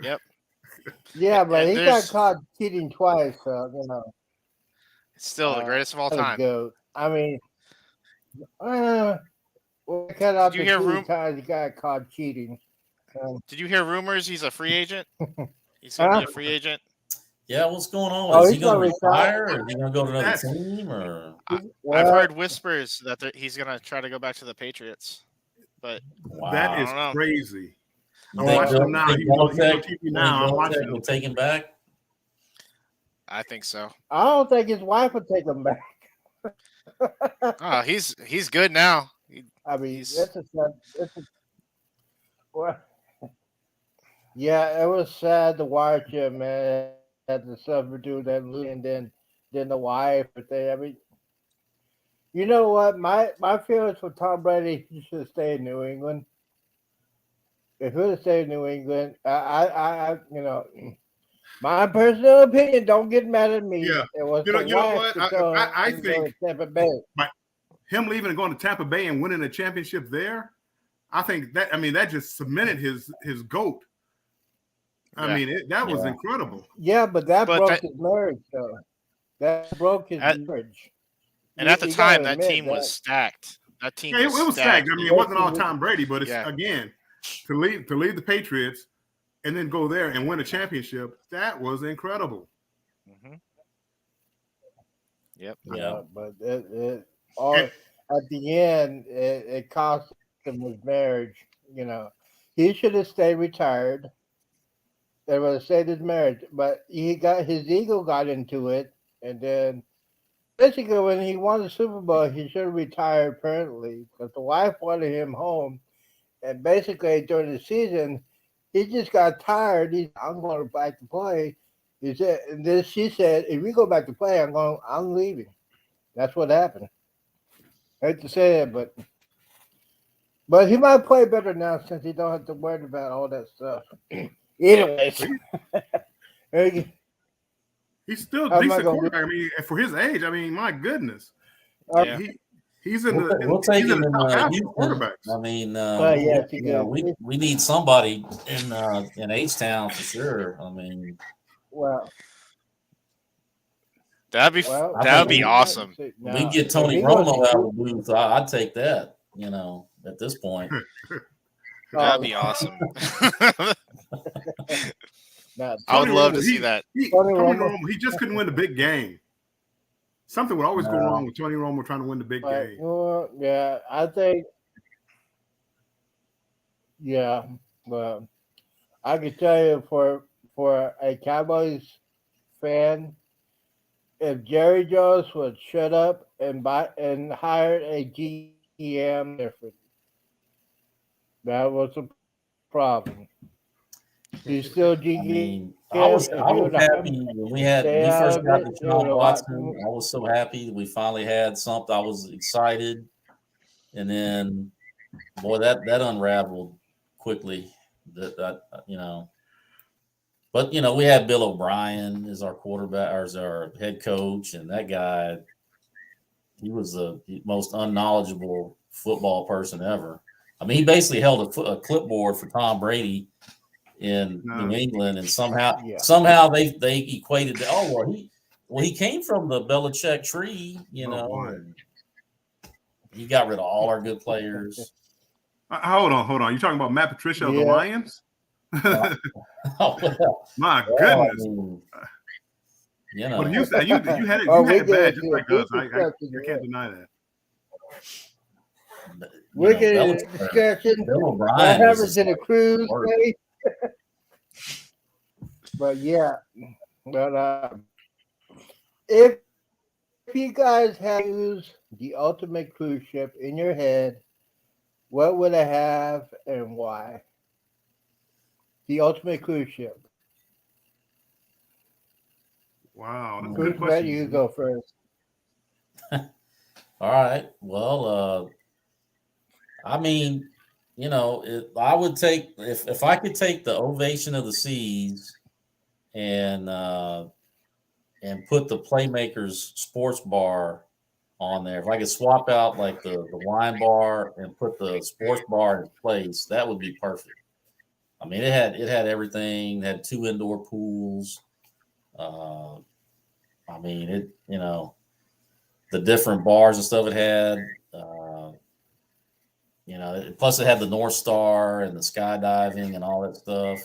Yep. Yeah, but he got caught cheating twice, so It's still the greatest of all time. I mean, cut out the 2 times he got caught cheating. Did you hear rumors he's a free agent? He's going to be a free agent. Yeah, what's going on? Is he going to retire, or is he going to go to another team? Or I've heard whispers that he's going to try to go back to the Patriots. But that is crazy. I'm watching him now. He's on TV now. I'm watching him. Take him back. I think so. I don't think his wife would take him back. He's good now. Yeah, it was sad to watch him, man. Had to suffer through that, and then the wife. But you know what? My feelings for Tom Brady, he should stay in New England. If he would have stayed in New England, I my personal opinion. Don't get mad at me. Yeah, it was you know what? I think Tampa Bay. Him leaving and going to Tampa Bay and winning a championship there, I think that that just cemented his GOAT. I mean, that was incredible. Yeah, but that broke his marriage, though. That broke his marriage. And at the time, that team was stacked. That team it was stacked. I mean, it wasn't all Tom Brady, but it's again to leave the Patriots and then go there and win a championship. That was incredible. Mm-hmm. Yep. Yeah. But at the end, it cost him his marriage. He should have stayed retired. They would have saved his marriage, but his ego got into it, and then basically when he won the Super Bowl, he should have retired permanently because the wife wanted him home, and basically during the season, he just got tired. I'm going back to play. He said, and then she said, if we go back to play, I'm leaving. That's what happened. I hate to say it, but he might play better now since he don't have to worry about all that stuff. Anyways, he's still a decent quarterback. I mean, for his age, my goodness, he's in the. We'll take him in quarterbacks. I mean, we need somebody in H-Town for sure. I mean, that'd be awesome. We get Tony Romo out of the booth. I'd take that. At this point. That'd be awesome. I would love to see that. Tony Romo, he just couldn't win the big game. Something would always go wrong with Tony Romo trying to win the big game. Yeah, I think. Yeah, but I can tell you for a Cowboys fan, if Jerry Jones would shut up and hired a GM different. That was a problem. He's still GM. I was happy when we first got Deshaun Watson. I was so happy that we finally had something. I was excited, and then, boy, that unraveled quickly. But we had Bill O'Brien as our quarterback, or as our head coach, and that guy, he was the most unknowledgeable football person ever. I mean, he basically held a clipboard for Tom Brady in New England, and somehow they equated that. He came from the Belichick tree, he got rid of all our good players. Hold on. You talking about Matt Patricia of the Lions? My goodness. But you had it bad just like us. I can't deny that. We're getting a discussion. That happens in a cruise, right? But if you guys have used the ultimate cruise ship in your head, what would it have and why? The ultimate cruise ship. Wow, that's a Cruise good Matt, question. you go first. All right. Well, I mean, I would take if I could take the Ovation of the Seas and put the Playmakers Sports Bar on there. If I could swap out like the wine bar and put the sports bar in place, that would be perfect. I mean, it had everything. It had 2 indoor pools. I mean, the different bars and stuff it had. Plus it had the North Star and the skydiving and all that stuff.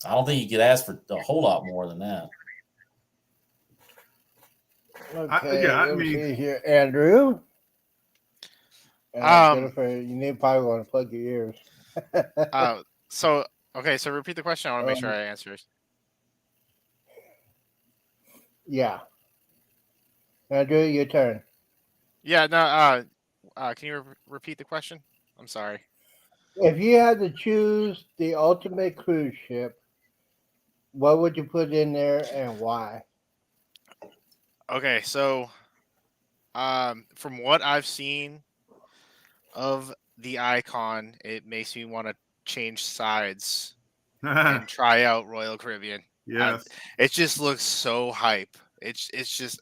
I don't think you could ask for a whole lot more than that. Okay, I let me mean, see here. Andrew. And Jennifer, you need probably want to plug your ears. So repeat the question. I want to make sure I answer it. Yeah. Andrew, your turn. Yeah, no, can you repeat the question? I'm sorry. If you had to choose the ultimate cruise ship, what would you put in there and why? Okay, so from what I've seen of the Icon, it makes me want to change sides and try out Royal Caribbean. yes. It just looks so hype. It's just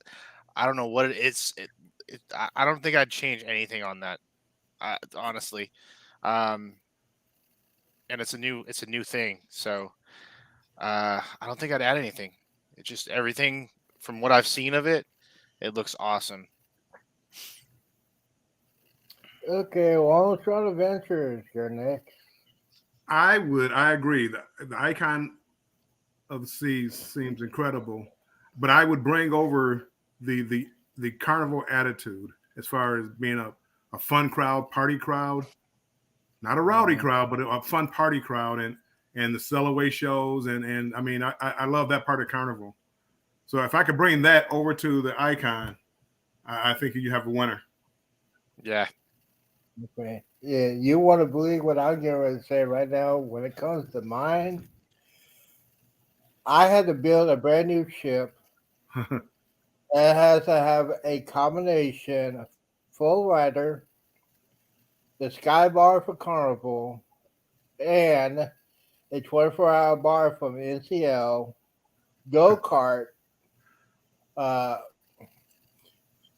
I don't know what it is. I don't think I'd change anything on that, honestly. And it's a new thing, so I don't think I'd add anything. It's just everything from what I've seen of it. It looks awesome. Okay, Long Shot Adventures, you're next. I agree. The Icon of the Seas seems incredible, but I would bring over the carnival attitude as far as being a fun crowd, party crowd, not a rowdy crowd, but a fun party crowd, and the sellaway shows, and I mean I love that part of carnival. So if I could bring that over to the Icon, I think you have a winner. Yeah. Okay. Yeah, you want to believe what I'm going to say right now? When it comes to mine, I had to build a brand new ship. It has to have a combination of full rider, the sky bar for Carnival, and a 24-hour bar from NCL, go-kart,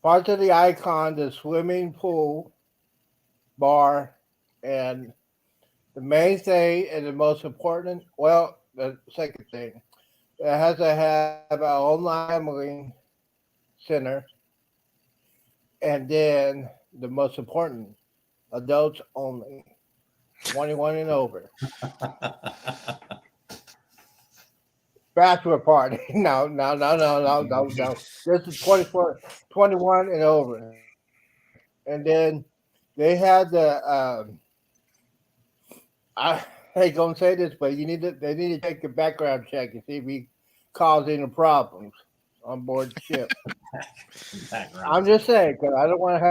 parts of the Icon, the swimming pool, bar, and the main thing and the most important, well, the second thing, it has to have an online gambling center, and then the most important, adults only, 21 and over. Bachelor party. No. This is 21 and over. And then they had I hate gonna say this, but they need to take a background check and see if he caused any problems on board the ship. I'm just saying, because I don't want to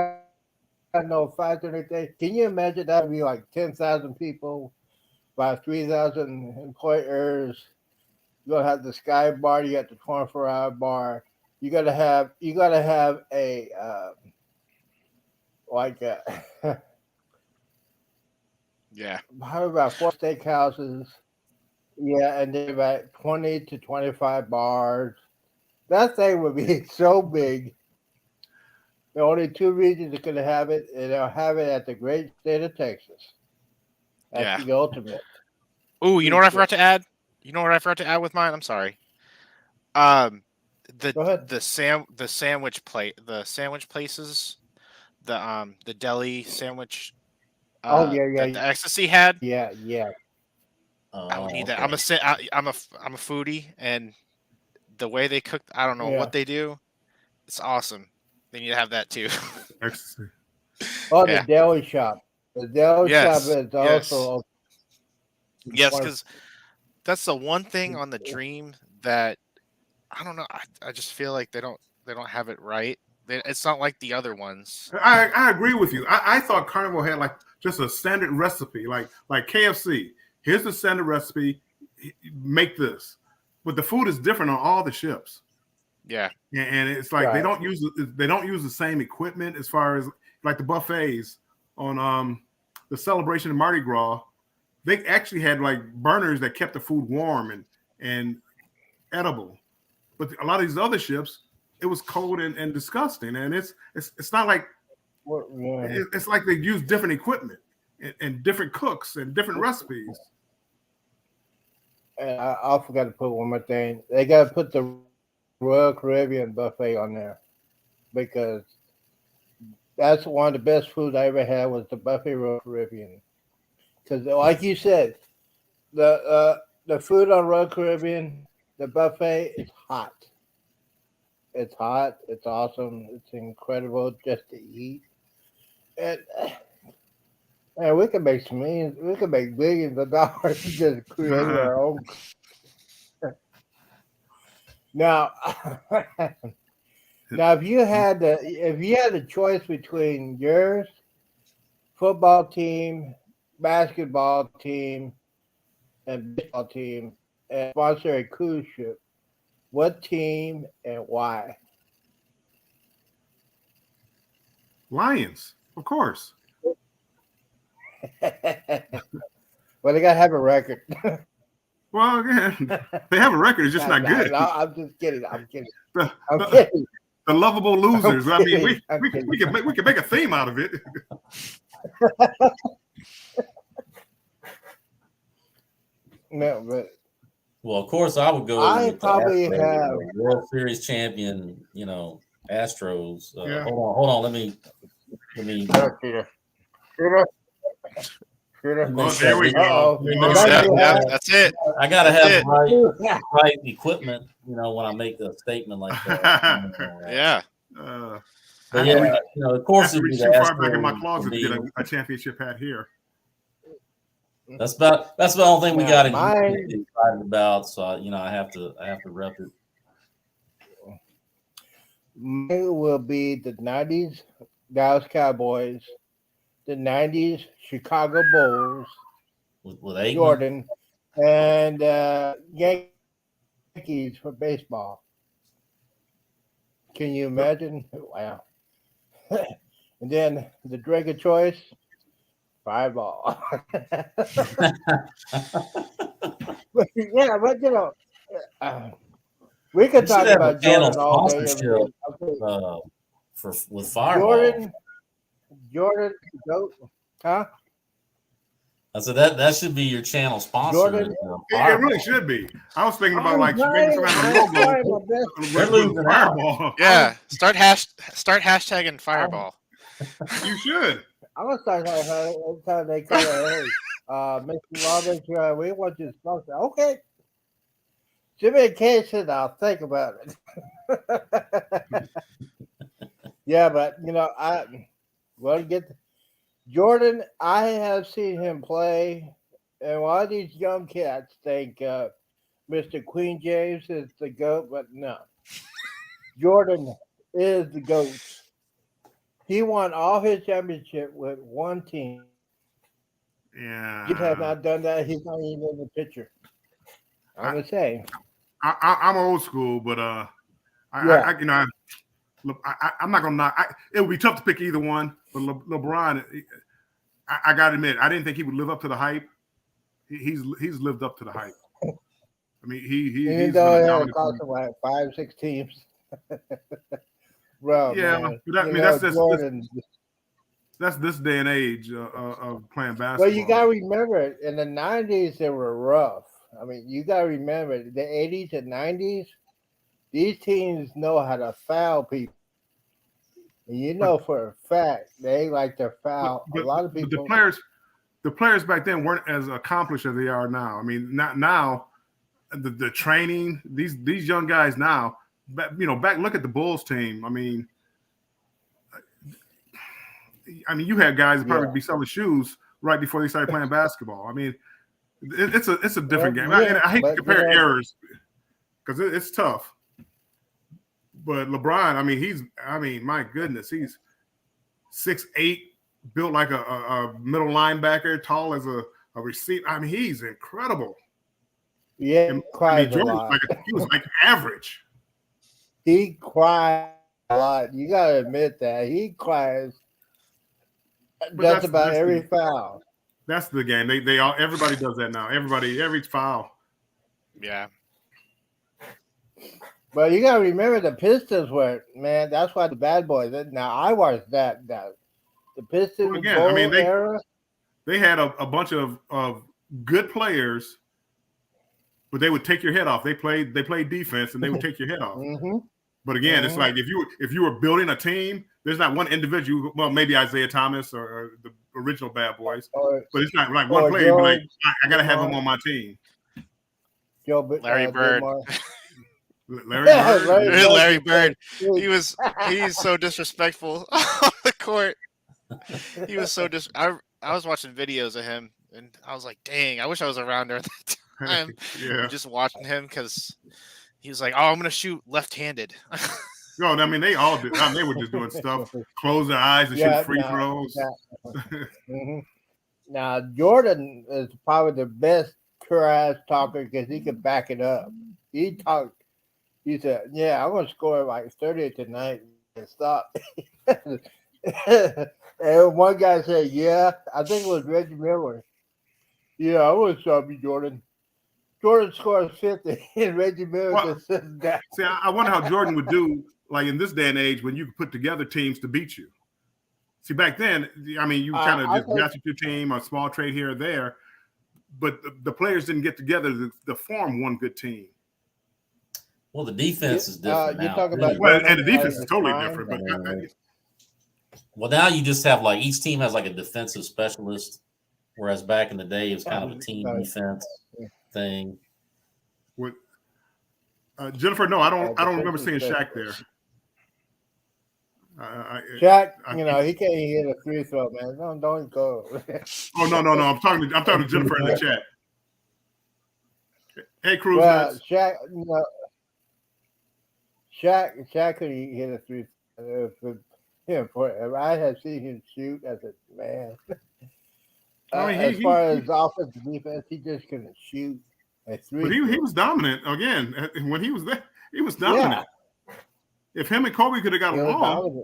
have no fights or anything. Can you imagine that would be like 10,000 people by 3,000 employers? You're gonna have the sky bar, you got the 24-hour bar. You gotta have a like a Yeah. how about 4 steakhouses? Yeah, and then about 20 to 25 bars. That thing would be so big. There are only 2 regions that could have it, and they'll have it at the great state of Texas. That's the ultimate. Oh, you know what I forgot to add? You know what I forgot to add with mine? I'm sorry. The sandwich places, the deli sandwich. That the Ecstasy had. Yeah. I would need that. I'm a foodie, and the way they cook, I don't know what they do. It's awesome. They need to have that too. Ecstasy. Oh, the deli shop. The deli shop is also. Yes, because that's the one thing on the Dream that I don't know. I just feel like they don't have it right. It's not like the other ones. I agree with you. I thought Carnival had like just a standard recipe, like KFC. Here's the standard recipe. Make this, but the food is different on all the ships. Yeah, and it's like Right. they don't use the same equipment as far as like the buffets on the Celebration of Mardi Gras. They actually had like burners that kept the food warm and edible, but a lot of these other ships, it was cold and disgusting. And it's not like it's like they use different equipment and different cooks and different recipes. And I forgot to put one more thing. They got to put the Royal Caribbean buffet on there because that's one of the best food I ever had was the buffet Royal Caribbean. Because, like you said, the food on Royal Caribbean, the buffet is hot. It's hot. It's awesome. It's incredible just to eat. And man, we can make millions. We can make billions of dollars just creating our own. Now, if you had the choice between yours, football team, basketball team, and baseball team, and sponsor a cruise ship, what team and why? Lions, of course. Well, they gotta have a record. Well, again, they have a record. It's just not good. No, I'm just kidding. I'm kidding. The, I'm the- kidding. the lovable losers. I mean, I'm we kidding. can make a theme out of it. No, but Well, of course, I would go. I with the probably Astros, have- World Series champion. Astros. Yeah. Hold on. Let me. Peter. Oh, there we go. Uh-oh. that's it. I gotta have it. right equipment. When I make a statement like that. Yeah. But I yeah, have of course, to it'd be reach the too far back in my Astros closet for to me. get a championship hat here. That's the only thing we got to Mine- get excited about. So I have to rep it. Mine will be the 90s Dallas Cowboys, the 90s Chicago Bulls, With Aikman. Jordan, and Yankees for baseball. Can you imagine? Wow. And then the drink of choice, Fireball. But we could You talk should have about a channel Jordan all day. sponsorship. Every day. With Fireball. Jordan, goat, huh? I said that should be your channel sponsor. Jordan- It really should be. I was thinking about like making some kind of logo They're losing out. Fireball. Yeah. Start hashtagging Fireball. You should. I'm gonna start every time they come. Hey, Mr. Roberts, we want you to sponsor. Okay. Give me a case and I'll think about it. Yeah, but I want to get Jordan. I have seen him play, and a lot of these young cats think Mr. Queen James is the GOAT, but no. Jordan is the GOAT. He won all his championship with one team. Yeah. He has not done that. He's not even in the picture. I'm gonna say. I'm old school, but I'm not gonna knock. It would be tough to pick either one. But LeBron, I gotta admit, I didn't think he would live up to the hype. He's lived up to the hype. I mean, Even he's though been it a had dominant cost him like 5-6 teams. Bro, Yeah, man. but that's Jordan. that's this day and age of playing basketball. Well, you gotta remember, in the 90s they were rough. I mean, you gotta remember the 80s and 90s. These teams know how to foul people. And for a fact they like to foul a lot of but people. the players back then weren't as accomplished as they are now. I mean, not now. The training, these young guys now. Back look at the Bulls team. I mean, you had guys that probably be selling shoes right before they started playing basketball. I mean, it's a different game. I hate to compare errors because it's tough. But LeBron, I mean, my goodness, he's 6'8", built like a middle linebacker, tall as a receiver. I mean, he's incredible. Yeah, And, he cries a Jordan lot. he was like average. He cries a lot. You gotta admit that he cries. That's about every foul. That's the game. Everybody does that now. Every foul. Yeah. But you gotta remember the Pistons were, man. That's why the bad boys. Now I watched that. The Pistons Again, I mean, era. They had a bunch of good players, but they would take your head off. They played defense, and they would take your head off. Mm-hmm. But again, it's like if you were building a team, there's not one individual. Well, maybe Isaiah Thomas or the original Bad Boys, but it's not like one player. You'd be like, I gotta have him on my team. Larry Bird. Larry Bird. He's so disrespectful on the court. He was so I was watching videos of him, and I was like, dang, I wish I was around during that time. Yeah. Just watching him because he was like, oh, I'm gonna shoot left-handed. No, I mean they all did. They were just doing stuff, close their eyes and shoot free throws. Mm-hmm. Now Jordan is probably the best trash talker because he could back it up. He talked. He said, "Yeah, I'm gonna score like 30 tonight and stop." And one guy said, "Yeah, I think it was Reggie Miller. Yeah, I want to stop you, Jordan." Jordan scores 50, and Reggie Miller just sits down. See, I wonder how Jordan would do, like in this day and age, when you could put together teams to beat you. See, back then, I mean, you kind of just got your team, a small trade here or there, but the players didn't get together to form one good team. Well, the defense is different now. And the defense is totally different. But well, now you just have like each team has like a defensive specialist, whereas back in the day it was kind of a team defense thing. With Jennifer, no, I don't remember seeing Shaq there. Shaq, he can't hit a free throw, man. Don't go. Oh no! I'm talking to Jennifer in the chat. Hey, Cruz. Well, Shaq, Shaq could hit a free throw. If I had seen him shoot, I said, man. As far as offensive defense, he just couldn't shoot. But he was dominant again when he was there. He was dominant. Yeah. If him and Kobe could have got along.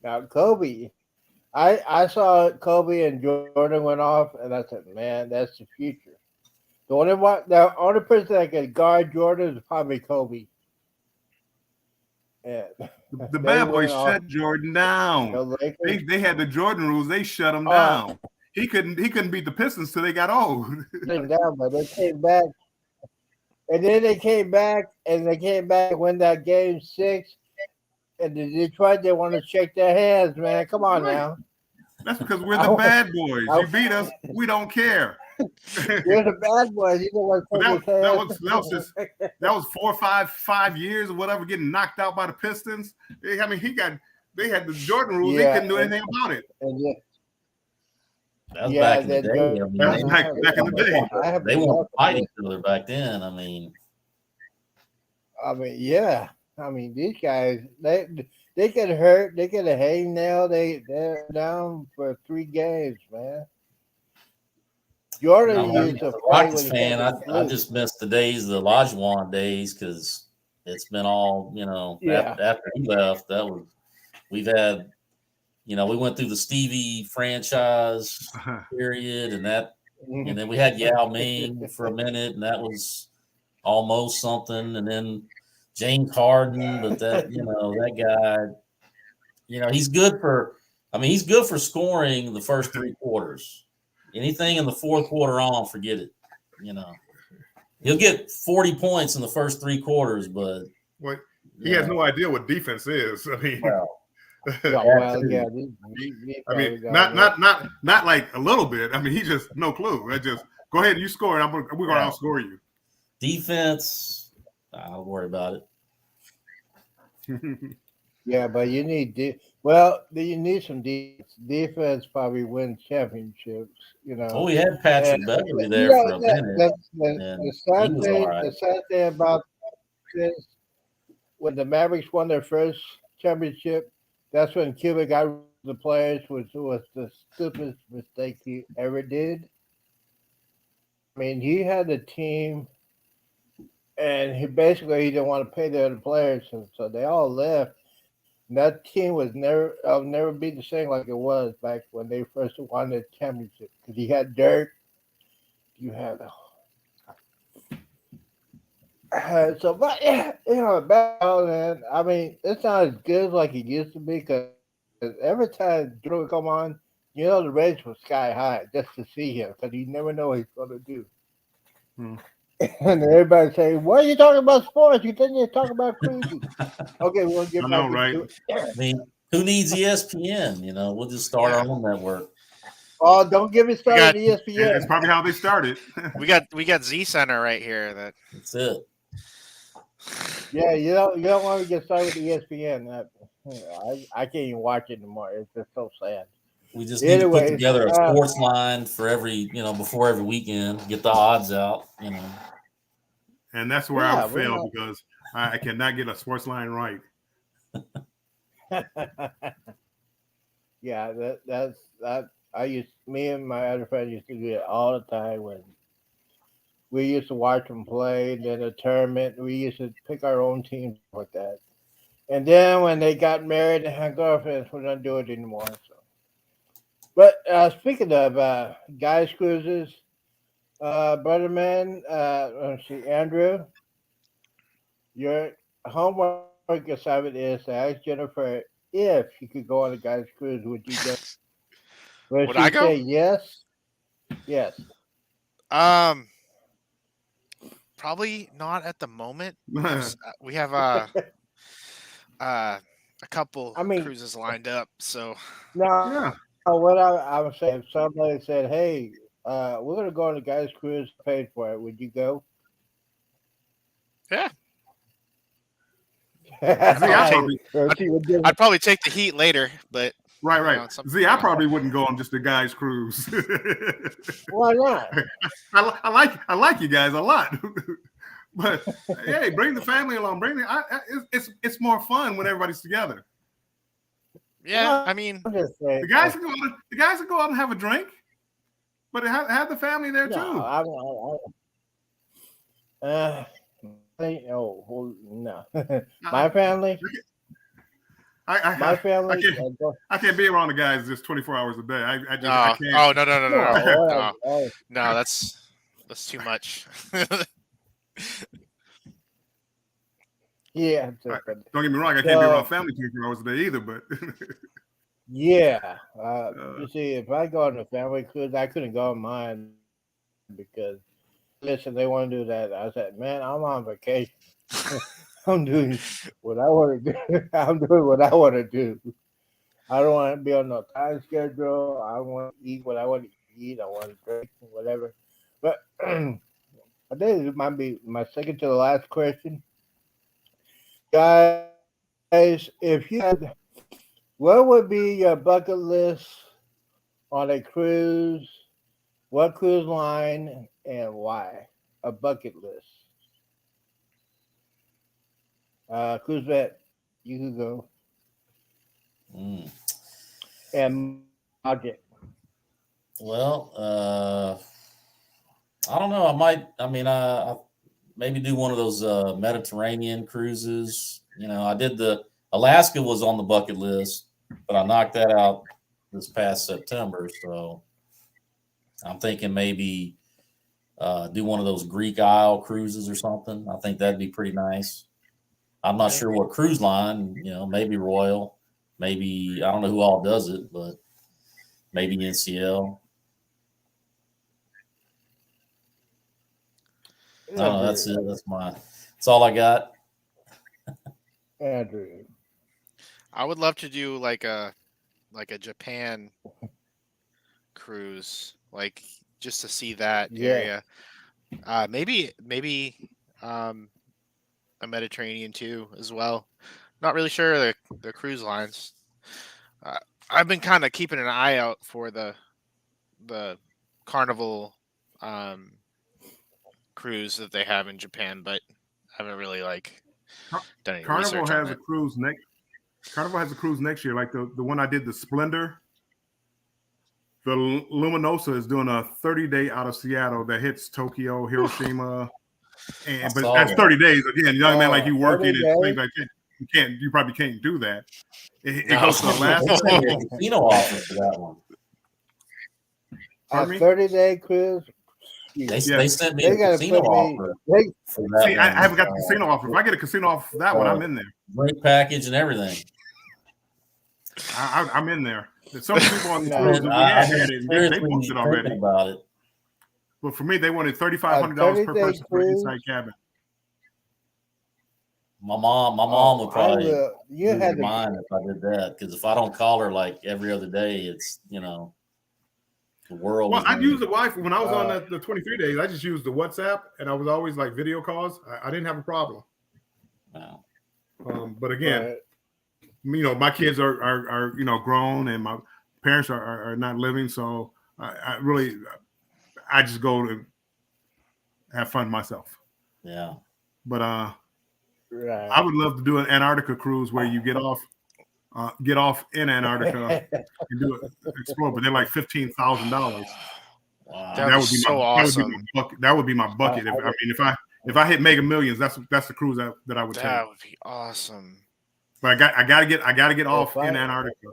Now Kobe, I saw Kobe and Jordan went off, and I said, man, that's the future. The only person that could guard Jordan is probably Kobe. Yeah. The bad boys shut Jordan down. They had the Jordan rules. They shut him down. He couldn't beat the Pistons till they got old. But they came back, and then they came back when that game 6, and the Detroit they want to shake their hands, man. Come on now. That's because we're the bad boys. You beat us, we don't care. You're the bad boys. You know what? That was 4 or 5 years or whatever, getting knocked out by the Pistons. I mean, they had the Jordan rules. They couldn't do anything about it. That was back in the day. That was back in the day. They weren't fighting each other back then. I mean, yeah. I mean, these guys, they get hurt. They get a hangnail. They're down for 3 games, man. Jordan used to Rockets fan. I just miss the days, the Olajuwon days, because it's been all after he left. We've had, we went through the Stevie franchise period, and then we had Yao Ming for a minute, and that was almost something, and then James Harden, but that that guy, he's good for scoring the first 3 quarters. Anything in the 4th quarter on, forget it. He'll get 40 points in the first 3 quarters, but he has no idea what defense is. I mean, not like a little bit. I mean, he just no clue. I just go ahead and you score, and we're going to outscore you. Defense, I'll worry about it. Yeah, but you need you need some defense. Probably win championships. Oh, we had Patrick Beverly there for a minute. The sad thing about since when the Mavericks won their first championship, that's when Cuba got rid of the players, which was the stupidest mistake he ever did. I mean, he had a team, and he didn't want to pay the other players, and so they all left. And that team was never be the same like it was back when they first won the championship. Because you had Dirk, you had so, but yeah, basketball, man. I mean, it's not as good like it used to be because every time Drew would come on, the rates were sky high just to see him because you never know what he's going to do. Hmm. And everybody say, "Why are you talking about sports? You didn't even talk about cruising." Okay, we'll get I back know, right? into it. I mean, who needs ESPN? We'll just start our own network. Oh, don't get me started on It's ESPN. probably how they started. We got Z Center right here. That's it. Yeah, you don't want to get started with ESPN. I can't even watch it anymore. It's just so sad. We just need to put Anyways, together a sports line for before every weekend, get the odds out. And that's where I Yeah, would fail because I cannot get a sports line right. Yeah, that's that. Me and my other friends used to do it all the time when we used to watch them play. Then the tournament, we used to pick our own teams with that. And then when they got married and had girlfriends, we don't do it anymore. So, but speaking of guys cruises, brother man, let's see, Andrew, your homework assignment is to ask Jennifer if she could go on a guy's cruise. Would you go? Would I go? Say yes? Yes. Probably not at the moment. We have a couple cruises lined up. So no, what I was saying, if somebody said, "Hey, we're gonna go on a guy's cruise, paid for it," would you go? Yeah. I'd probably take the heat later, but right. I probably wouldn't go on just a guy's cruise. Why not? I like you guys a lot, but hey, bring the family along. It's more fun when everybody's together. Yeah, I mean, the guys can go out and have a drink, but have the family there too. No. My family. My family. I can't be around the guys just 24 hours a day. I can't. Oh no. No, that's too much. Yeah. Don't get me wrong. I can't be around family 24 hours a day either. But yeah, you see, if I go on a family cruise, I couldn't go on mine because listen, they want to do that. I said, man, I'm on vacation. I'm doing what I want to do. I'm doing what I want to do. I don't want to be on no time schedule. I want to eat what I want to eat. I want to drink whatever. But I think it might be my second to the last question. Guys, if you had, what would be your bucket list on a cruise? What cruise line and why? A bucket list. Cruise vet, you can go. And object. Well, I don't know. I maybe do one of those Mediterranean cruises. I did the Alaska was on the bucket list, but I knocked that out this past September. So I'm thinking maybe do one of those Greek Isle cruises or something. I think that'd be pretty nice. I'm not sure what cruise line, maybe Royal, maybe, I don't know who all does it, but maybe NCL. I don't know. That's it. That's all I got. Andrew. I would love to do like a Japan cruise, like just to see that area. Maybe a Mediterranean too as well. Not really sure the cruise lines. I've been kind of keeping an eye out for the Carnival cruise that they have in Japan, but I haven't really done any Carnival research on has a it. cruise next. Carnival has a cruise next year, like the one I did, the Splendor. The Luminosa is doing a 30-day out of Seattle that hits Tokyo, Hiroshima, I but saw that's that. 30 days. Again, young man like you 30 working and days? things like that. You probably can't do that. It No. goes to They Alaska. sent me a casino offer for that one. A Pardon me? 30-day cruise. They Yes. sent me They a gotta casino put me. offer They, for that See, I one. haven't got the casino offer. If I get a casino offer for that one, I'm in there. Drink package and everything. I'm in there. Some people on the No. cruise that we I've had been it, they seriously booked it already. thinking about it. But for me, they wanted a $3,500 per 30-day person for an cruise. inside cabin. My mom would I probably will. You lose had her to. mind if I did that. Because if I don't call her like every other day, it's the world. Well, is I gonna- used the Wi-Fi when I was on Uh, the 23 days. I just used the WhatsApp, and I was always like video calls. I didn't have a problem. Wow. But again, But my kids are grown, and my parents are not living, so I just go to have fun myself. Yeah. But I right. would love to do an Antarctica cruise where you get off in Antarctica and do it explore, but they're like $15,000. Wow. That would be so awesome. That would be my bucket. If I hit Mega Millions, that's the cruise that I would take. That would be awesome. But I gotta get off If I- in Antarctica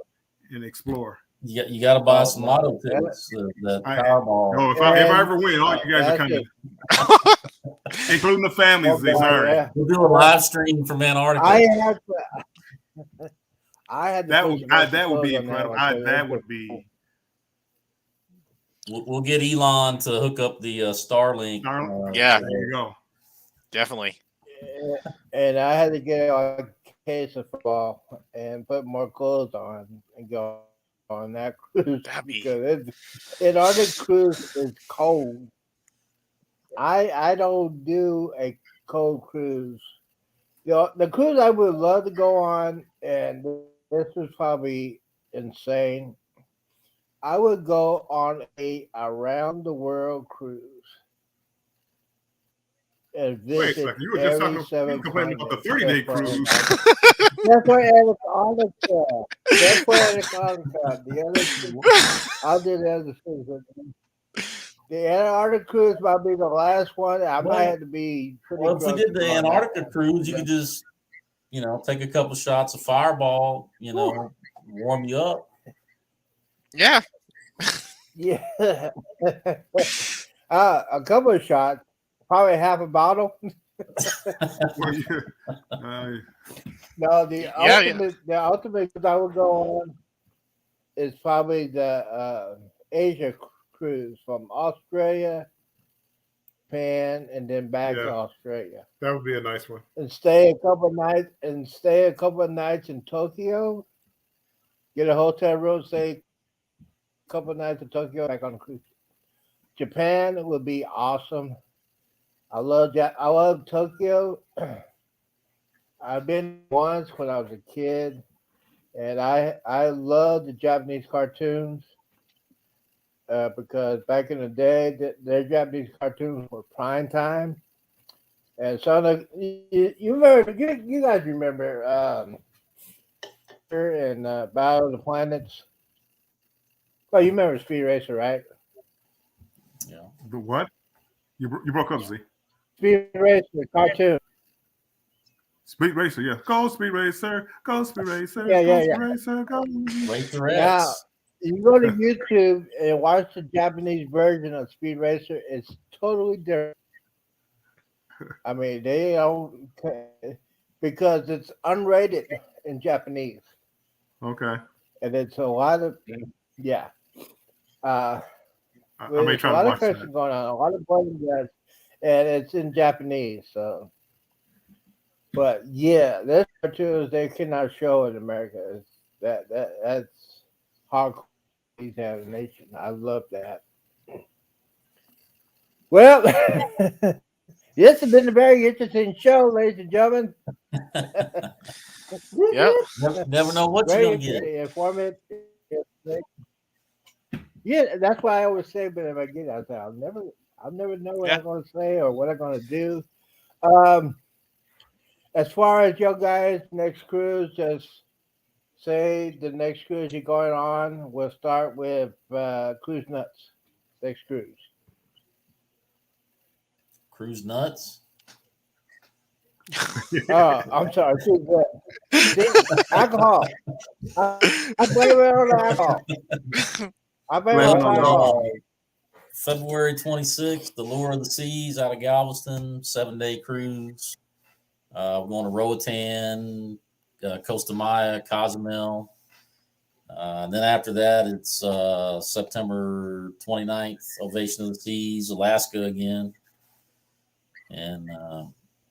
and explore. You got to buy some no, lotto that- tickets. The I- Powerball. Oh, if I ever win, all you guys are That's coming, including the families. Oh, God, Sorry. yeah. We'll do a live stream from Antarctica. I had to. I had to. That put would some extra that would be clothes on incredible. one, 'cause That it would was- be. We'll get Elon to hook up the Starlink. Yeah. There you go. Definitely. And I had to get a case of football and put more clothes on and go on that cruise That'd be- because Antarctic cruise is cold. I don't do a cold cruise. The cruise I would love to go on, and this is probably insane. I would go on a around the world cruise and Wait a visit second. You were just every talking. You seven were complaining about the continents. 30-day cruise. That's what Antarctica. That's what Antarctica. The other two, I'll do the other things. The Antarctic cruise might be the last one. I might have to be pretty. Well, if we close did the on that Antarctica one. cruise, you could just, take a couple shots of Fireball, warm you up. Yeah. Yeah. A couple of shots, probably half a bottle. Well, No, the Yeah. ultimate I would go on is probably the Asia cruise from Australia, Japan, and then back to Yeah. Australia, that would be a nice one. and stay a couple of nights in Tokyo. Get a hotel room, stay a couple of nights in Tokyo, back on the cruise. Japan would be awesome. I love Tokyo. I've been once when I was a kid, and I love the Japanese cartoons because back in the day, their Japanese cartoons were prime time. And so you guys remember and Battle of the Planets? Well, you remember Speed Racer, right? Yeah. The what? You broke up, Z. Speed Racer cartoon. Speed Racer, yeah. Go Speed Racer, go Speed Racer, Yeah, go yeah, Speed yeah. Racer, go. Racer Yeah. X. You go to YouTube and watch the Japanese version of Speed Racer. It's totally different. I mean, they don't because it's unrated in Japanese, Okay. and it's a lot of yeah. I may There's a try lot to of watch cursing that. going on, a lot of blood and guts, and it's in Japanese. So, but yeah, there's cartoons they cannot show in America. That's hardcore examination. I love that. Well, this has been a very interesting show, ladies and gentlemen. Yep. Never know what you're Very gonna get. interesting, informative. Yeah, that's why I always say, but if I get out there, I'll never know what Yeah. I'm going to say or what I'm going to do. as far as your guys' next cruise, just say the next cruise you're going on. We'll start with Cruise Nuts. Next cruise. Cruise nuts. Oh, I'm sorry. Cruise Nuts. See, alcohol. I blame it on the alcohol. I blame it Blame on it on the alcohol. February 26th, the Lure of the Seas out of Galveston, 7-day cruise. We're going to Roatan, Costa Maya, Cozumel. Then after that, it's September 29th, Ovation of the Seas, Alaska again. And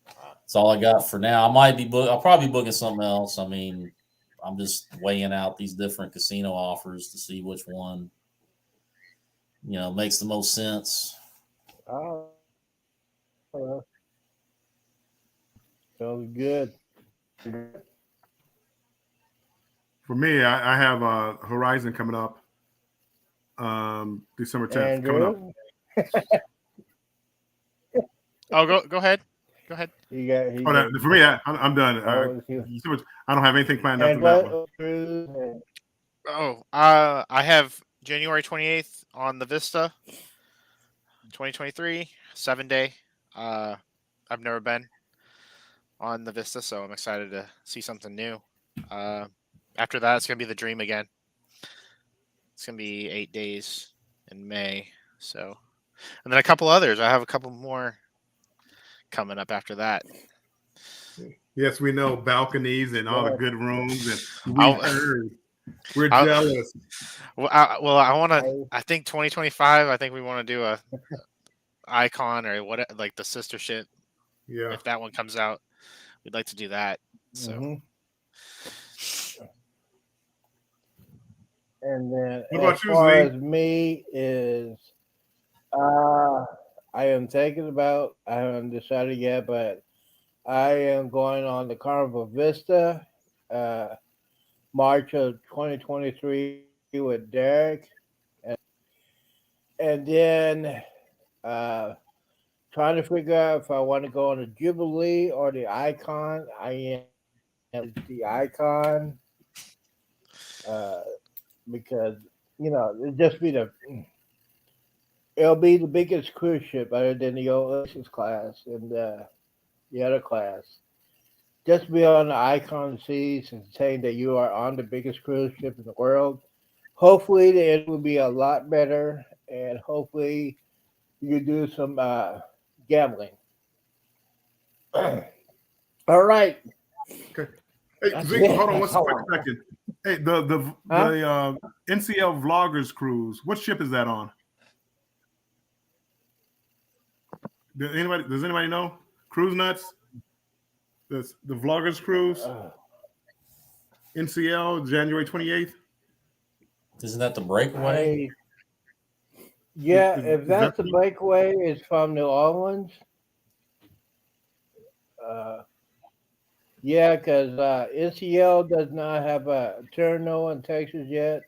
that's all I got for now. I'll probably be booking something else. I mean, I'm just weighing out these different casino offers to see which one, makes the most sense. Oh, well, sounds good. For me, I have Horizon coming up, December 10th coming up. Andrew, Oh, go ahead. Go ahead. For me, I'm done. I don't have anything planned after that one. Oh, I have January 28th on the Vista, 2023, 7-day. I've never been on the Vista, so I'm excited to see something new. After that, it's gonna be the Dream again. It's gonna be 8 days in May. So, and then a couple others. I have a couple more coming up after that. Yes, we know balconies and all the good rooms, and we're I'll- jealous. Well, I want to. I think 2025. I think we want to do a Icon or what, like the sister ship. Yeah. If that one comes out, we'd like to do that. So. Mhm. And then What about as you, far Z? as me is, I am thinking about. I haven't decided yet, but I am going on the Carnival Vista, March of 2023 with Derek, and then trying to figure out if I want to go on the Jubilee or the Icon. I am the Icon. Because it'll be the biggest cruise ship other than the Oasis class and the other class. Just be on the Icon Seas and saying that you are on the biggest cruise ship in the world. Hopefully, the end will be a lot better, and hopefully, you do some gambling. All right. Okay. Hey, Zeke, hold on one quick second. Hey, the NCL Vloggers cruise. What ship is that on? Does anybody know? Cruise Nuts. The Vloggers cruise. NCL January 28th. Isn't that the Breakaway? If that's the Breakaway, it's from New Orleans. Yeah, because NCL does not have a terminal in Texas yet.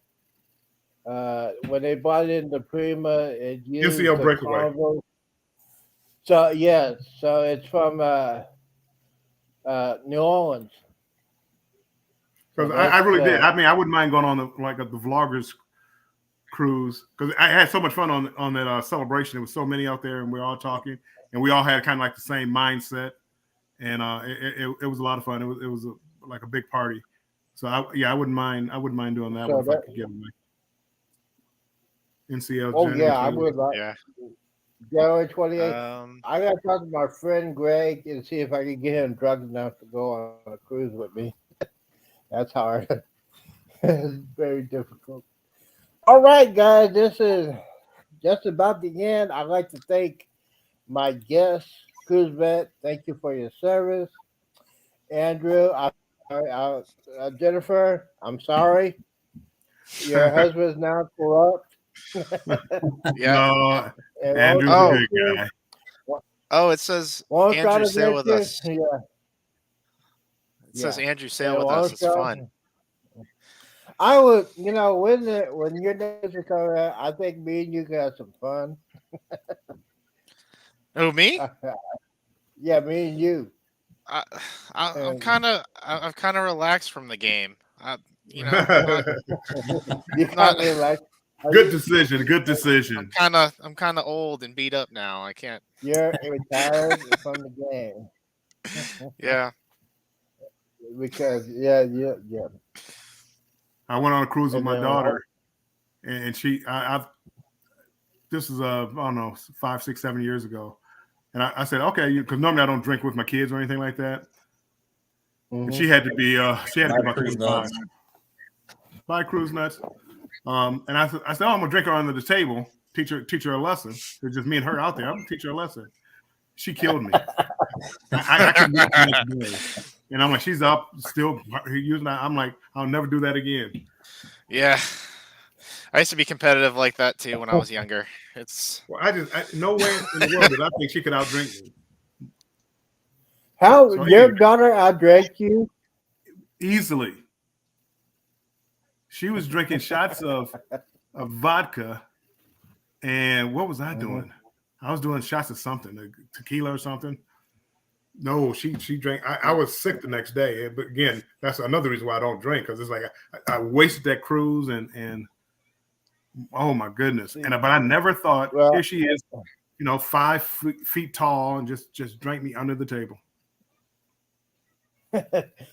When they bought it in the Prima, it used NCL the Breakaway. Carnival. So yes, so it's from New Orleans. Because So I really did. that's, I mean, I wouldn't mind going on the Vloggers cruise because I had so much fun on that celebration. There was so many out there, and we were all talking, and we all had kind of like the same mindset, and it was a lot of fun. It was like a big party. So I wouldn't mind doing that one if I could get away. NCL. Oh January yeah, I 28th. would like Yeah. January 28th. I gotta talk to my friend Greg and see if I can get him drunk enough to go on a cruise with me. That's hard. It's very difficult. All right, guys, this is just about the end. I'd like to thank my guest, Cruise Vet. Thank you for your service. Andrew, Jennifer, I'm sorry. Your husband's now corrupt. Yeah. No, Andrew's a good guy. Oh, it says Andrew sail with us. Yeah. It says Andrew sail with us. It's fun. I would, when your days are coming out, I think me and you can have some fun. Oh, me? Yeah, me and you. I, I'm And I've kind of relaxed from the game. You know, I'm not, you not can't relax. Are Good you, decision. Good decision. I'm kind of old and beat up now. I can't. you're retired from the game Yeah. because yeah. I went on a cruise with And my then daughter, and I this is I don't know 5, 6, 7 years ago, and I said okay because normally I don't drink with my kids or anything like that, and Mhm. she had to be about Cruise 25. nuts. Bye, cruise nuts. And I said, oh, I'm gonna drink her under the table, teach her a lesson. It's just me and her out there. I'm gonna teach her a lesson. She killed me. I couldn't do it the next day. And I'm like, she's up still using that. I'm like, I'll never do that again. Yeah. I used to be competitive like that too when I was younger. It's Well, no way in the world did I think she could outdrink me. How So your anyway, daughter outdrank you? easily. She was drinking shots of vodka. And what was I doing? I was doing shots of something, tequila or something. No, she drank. I was sick the next day. But again, that's another reason why I don't drink because it's like I wasted that cruise and oh my goodness. But I never thought Well, here she is, 5 feet tall and just drank me under the table.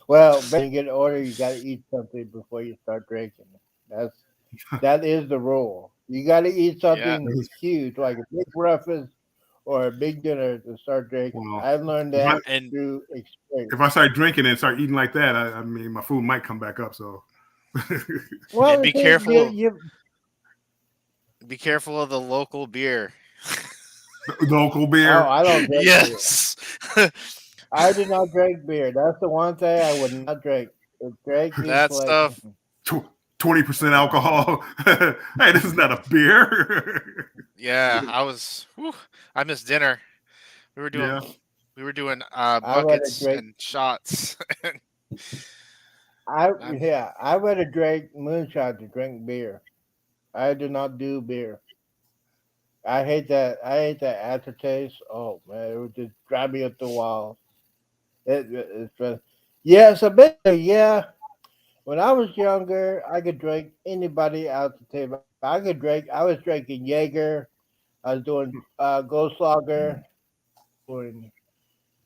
well, when you get older, you got to eat something before you start drinking. That is the rule. You got to eat something huge, like a big breakfast or a big dinner, to start drinking. Well, I've learned if I- that through experience. If I start drinking and start eating like that, I mean, my food might come back up. So Well, and be see, careful. you Be careful of the local beer. local beer. oh, I don't drink beer. Yes. I do not drink beer. That's the one thing I would not drink. Drink means That like stuff. 20% alcohol. Hey, this is not a beer. Yeah, I missed dinner. We were doing I rather buckets drink. and shots. I I'm- I rather drink moonshine to drink beer. I do not do beer. I hate that. I hate that aftertaste. Oh man, it would just drive me up the wall. It's yeah, so basically, yeah. When I was younger, I could drink anybody out the table. I could drink. I was drinking Jaeger. I was doing Goldschlager, doing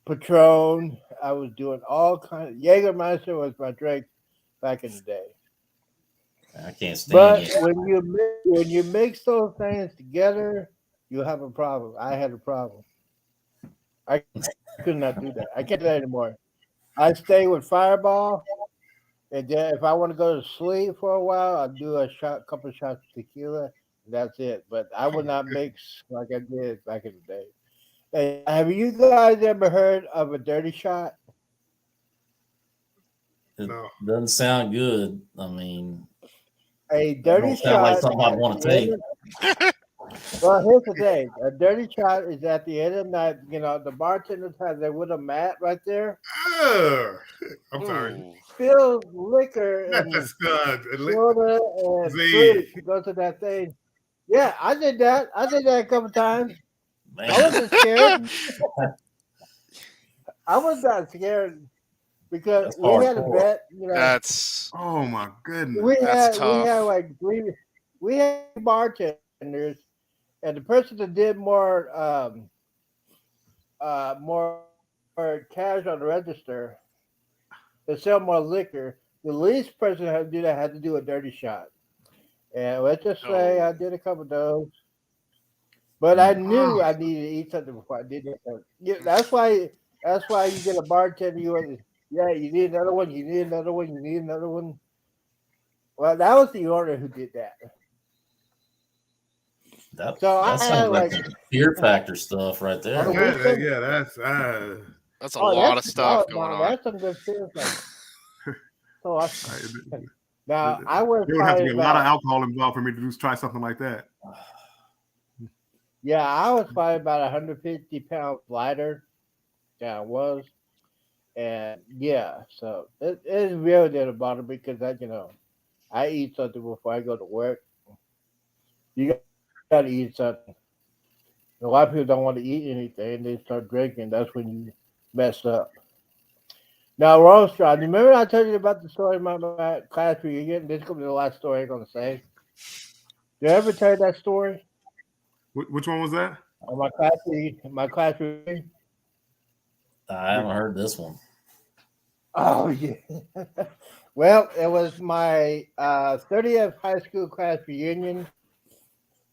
Patron. I was doing all kinds. Jägermeister was my drink back in the day. I can't stand But it. when you mix those things together, you have a problem. I had a problem. I could not do that. I can't do that anymore. I stay with Fireball, and then if I want to go to sleep for a while, I'll do couple shots of tequila. And that's it. But I would not mix like I did back in the day. Hey, have you guys ever heard of a dirty shot? It No. doesn't sound good. I mean, A it dirty don't sound like shot. something I'd want to take. Well, here's the thing: a dirty shot is at the end of the night. You know, the bartenders have their with a mat right there. I'm sorry. Ooh. Fill liquor and That's good. soda and Z. fruit goes to that thing. Yeah, I did that. I did that a couple times. I Man, wasn't scared. I was not scared because That's we had a hardcore. bet. You know, That's Oh my goodness. we That's had tough. like we had bartenders, and the person that did more more cash on the register to sell more liquor, the least person had to do that had to do a dirty shot. And let's just say I Oh. did a couple of those, but I knew Oh, I needed to eat something before I did that. Yeah, that's why. That's why you get a bartender. Yeah, you need another one. You need another one. You need another one. Well, that was the owner who did that. that So I that had sounds like like, fear factor stuff right there. Oh, yeah, that's That's a oh, lot of that's stuff oh, going no, on. that's some good feels like. So I, now there I was would have to probably be a lot of about alcohol involved for me to just try something like that. yeah, I was probably about 150 pounds lighter than I was, and yeah, so it's really did about it because I eat something before I go to work. You got to eat something. A lot of people don't want to eat anything. They start drinking. That's when you mess up. Now, Rose Stride, remember I told you about the story of my class reunion? This is going to be the last story I'm going to say. Did I ever tell you that story? Which one was that? My class reunion? I haven't heard this one. Oh, yeah. Well, it was my 30th high school class reunion.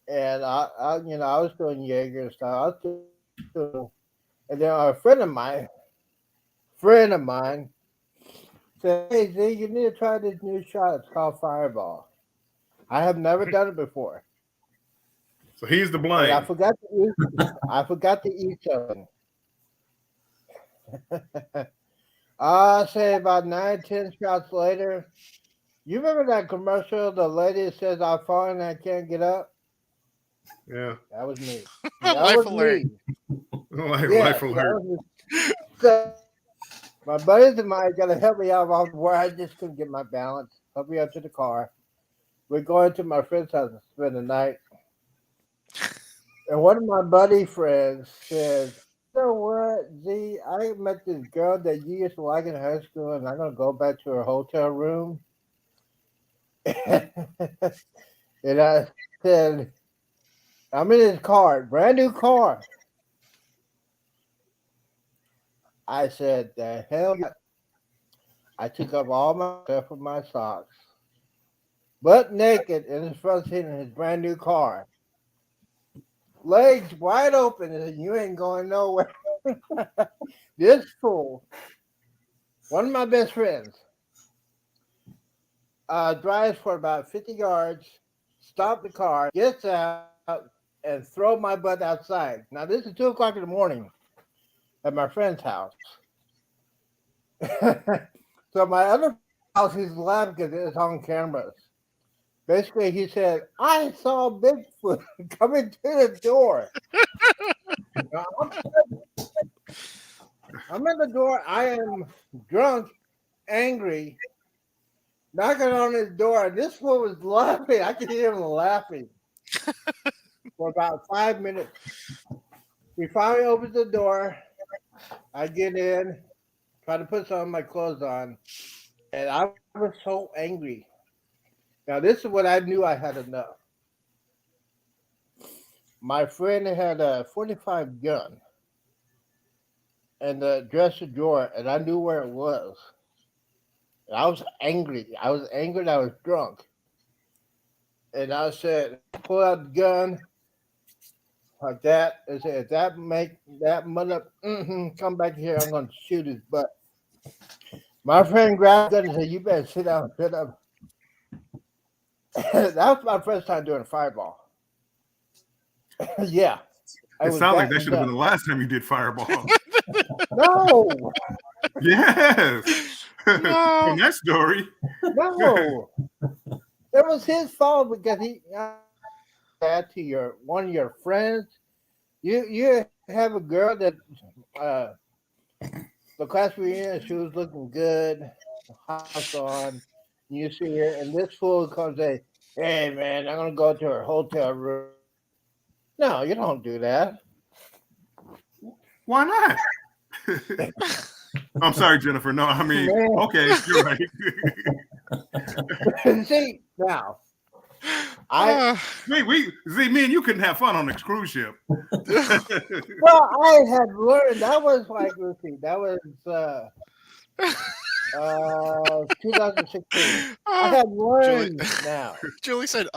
And I was doing Jaeger and stuff. And then a friend of mine said, "Hey, Z, you need to try this new shot. It's called Fireball. I have never done it before. So he's the And blame. I forgot to eat something." I say about 9-10 shots later. You remember that commercial? The lady says, "I've fallen and I can't get up." Yeah. That was me. Life alert. Life alert. So, my buddies and I got to help me out of where I just couldn't get my balance. Help me up to the car. We're going to my friend's house to spend the night. And one of my buddy friends says, "You know what, Z, I met this girl that you used to like in high school, and I'm going to go back to her hotel room." And I said, "I'm in his car, brand new car." I said, "The hell?" I took up all my stuff from my socks, butt naked in his front seat in his brand new car, legs wide open, and "You ain't going nowhere." This fool, one of my best friends, drives for about 50 yards, stops the car, gets out, and throw my butt outside. Now, this is 2 o'clock in the morning at my friend's house. So my other house, he's laughing because it's on cameras. Basically, he said, "I saw Bigfoot coming to the door." Now, I'm at the door. I am drunk, angry, knocking on his door, and this fool was laughing. I could hear him laughing for about 5 minutes. He finally opens the door. I get in, try to put some of my clothes on, and I was so angry. Now, this is what I knew I had enough. My friend had a 45 gun in the dresser drawer, and I knew where it was. And I was angry. I was angry. I was drunk. And I said, "Pull out the gun like that." And said, "If that make that mother come back here, I'm going to shoot his butt." My friend grabbed the gun and said, "You better sit down, sit up." That was my first time doing a fireball. Yeah. It sounds like that should have been the last time you did Fireball. No. Yes. No. From that story. No. It was his fault because he that to one of your friends. You have a girl that the class reunion, she was looking good, house on. You see her, and this fool comes and say, "Hey man, I'm gonna go to her hotel room." No, you don't do that. Why not? I'm sorry, Jennifer. No, I mean, Man. okay, you're right. See, now me and you couldn't have fun on the cruise ship. well, I had learned that was like, let's see, that was 2016. I had learned now. Julie said,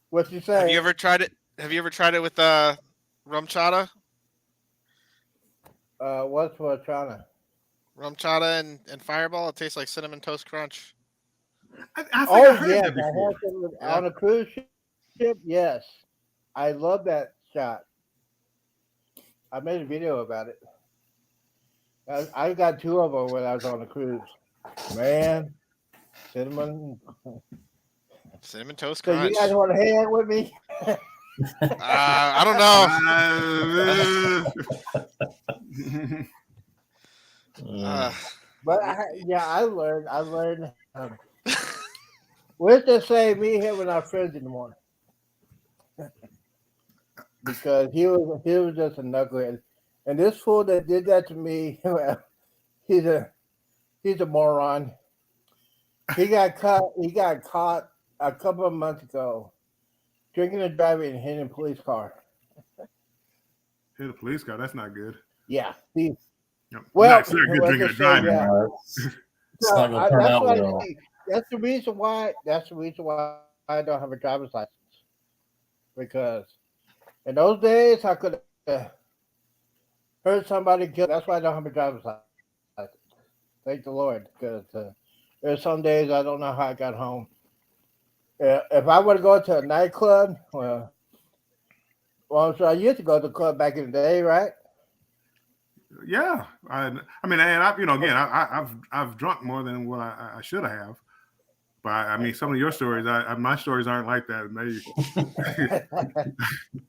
What you say? Have you ever tried it? Have you ever tried it with rum chata? What's what China? Rum chata and Fireball. It tastes like cinnamon toast crunch. I think I heard Yes, that before. on a cruise ship. Yes, I love that shot. I made a video about it. I got 2 of them when I was on the cruise. Man, cinnamon toast So crunch. you guys want to hang out with me? I don't know. But I learned. Let's just say me and him and our friends in the morning. because he was just a knucklehead. And this fool that did that to me, well, he's a moron. He got caught. He got caught a couple of months ago drinking and driving and hitting a police car. Hit a police car. That's not good. Yeah. Yep. Well, It's not good let's drinking and just say driving. that. It's not going to turn That's out why. well. That's the reason why. That's the reason why I don't have a driver's license, because in those days I could have heard somebody kill. That's why I don't have a driver's license. Thank the Lord, because there's some days I don't know how I got home. If I were to go to a nightclub, well, so I used to go to the club back in the day, right? Yeah, I mean, and again, I've drunk more than what I should have. But I mean, some of your stories, my stories aren't like that.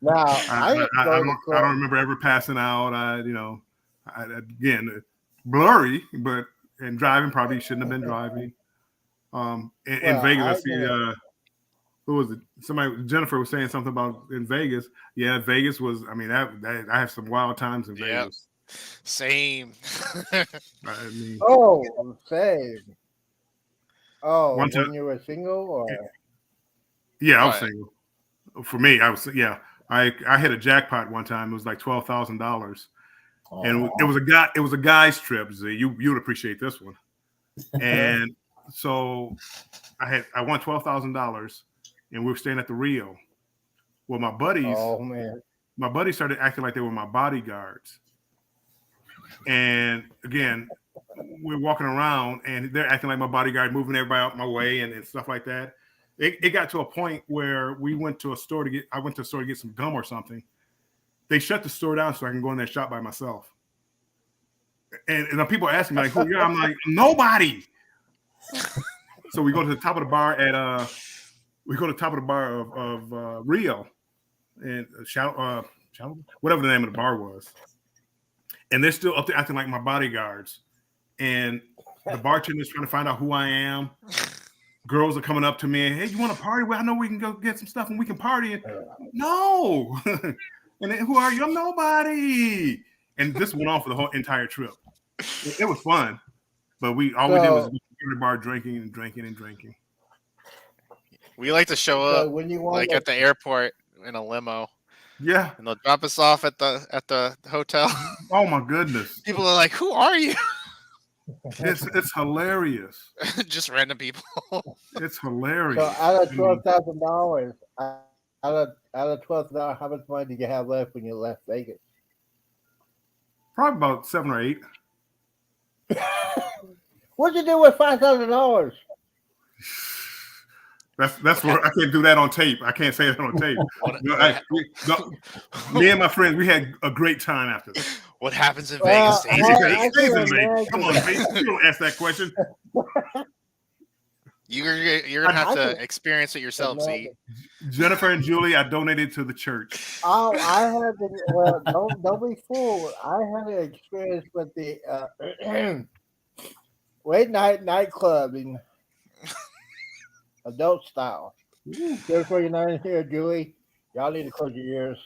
Now I don't remember ever passing out. Again, blurry, but and driving probably shouldn't have been driving. In Vegas, who was it? Somebody, Jennifer was saying something about in Vegas. Yeah, Vegas was. I mean, that I have some wild times in Vegas. Same. I mean, same. Oh, one time, when you were single, or yeah, I was single. For me, I was I hit a jackpot one time. It was like $12,000, and it was a guy's trip. Z, you would appreciate this one. And so I won $12,000, and we were staying at the Rio. Well, my buddies started acting like they were my bodyguards. And again, we're walking around and they're acting like my bodyguard, moving everybody out my way and stuff like that. It got to a point where I went to a store to get some gum or something. They shut the store down so I can go in there and shop by myself. And people are asking me like, who you are? I'm like, nobody. So we go to the top of the bar of Rio and whatever the name of the bar was. And they're still up there acting like my bodyguards. And the bartender's trying to find out who I am. Girls are coming up to me and, hey, you want to party? Well, I know we can go get some stuff and we can party. And, no. And then, who are you? I'm nobody. And this went on for the whole entire trip. It was fun. But we did was go to the bar drinking and drinking and drinking. We like to show up at the airport in a limo. Yeah. And they'll drop us off at the hotel. Oh my goodness. People are like, who are you? It's hilarious. Just random people. It's hilarious. So out of $12,000, out of $12,000, how much money did you have left when you left Vegas? Probably about 7 or 8. What'd you do with $5,000? That's where I can't do that on tape. I can't say that on tape. Me and my friends, we had a great time after that. What happens in Vegas stays in Vegas. Come on, Vegas. You don't ask that question. You're gonna have to experience it yourself, see. Jennifer and Julie, I donated to the church. Oh, I had to. Well, don't be fooled. I had an experience with the late night nightclubbing, adult style. Therefore, you're not in here, Julie. Y'all need to close your ears.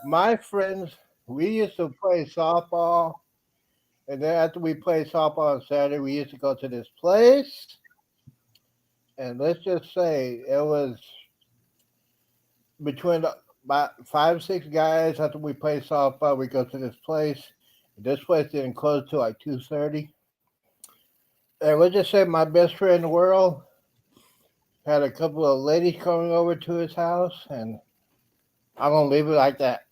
My friends, we used to play softball, and then after we played softball on Saturday, we used to go to this place. And let's just say it was between about 5 or 6 guys. After we played softball, we go to this place. This place didn't close till like 2:30. And let's just say my best friend in the world had a couple of ladies coming over to his house, and I'm gonna leave it like that.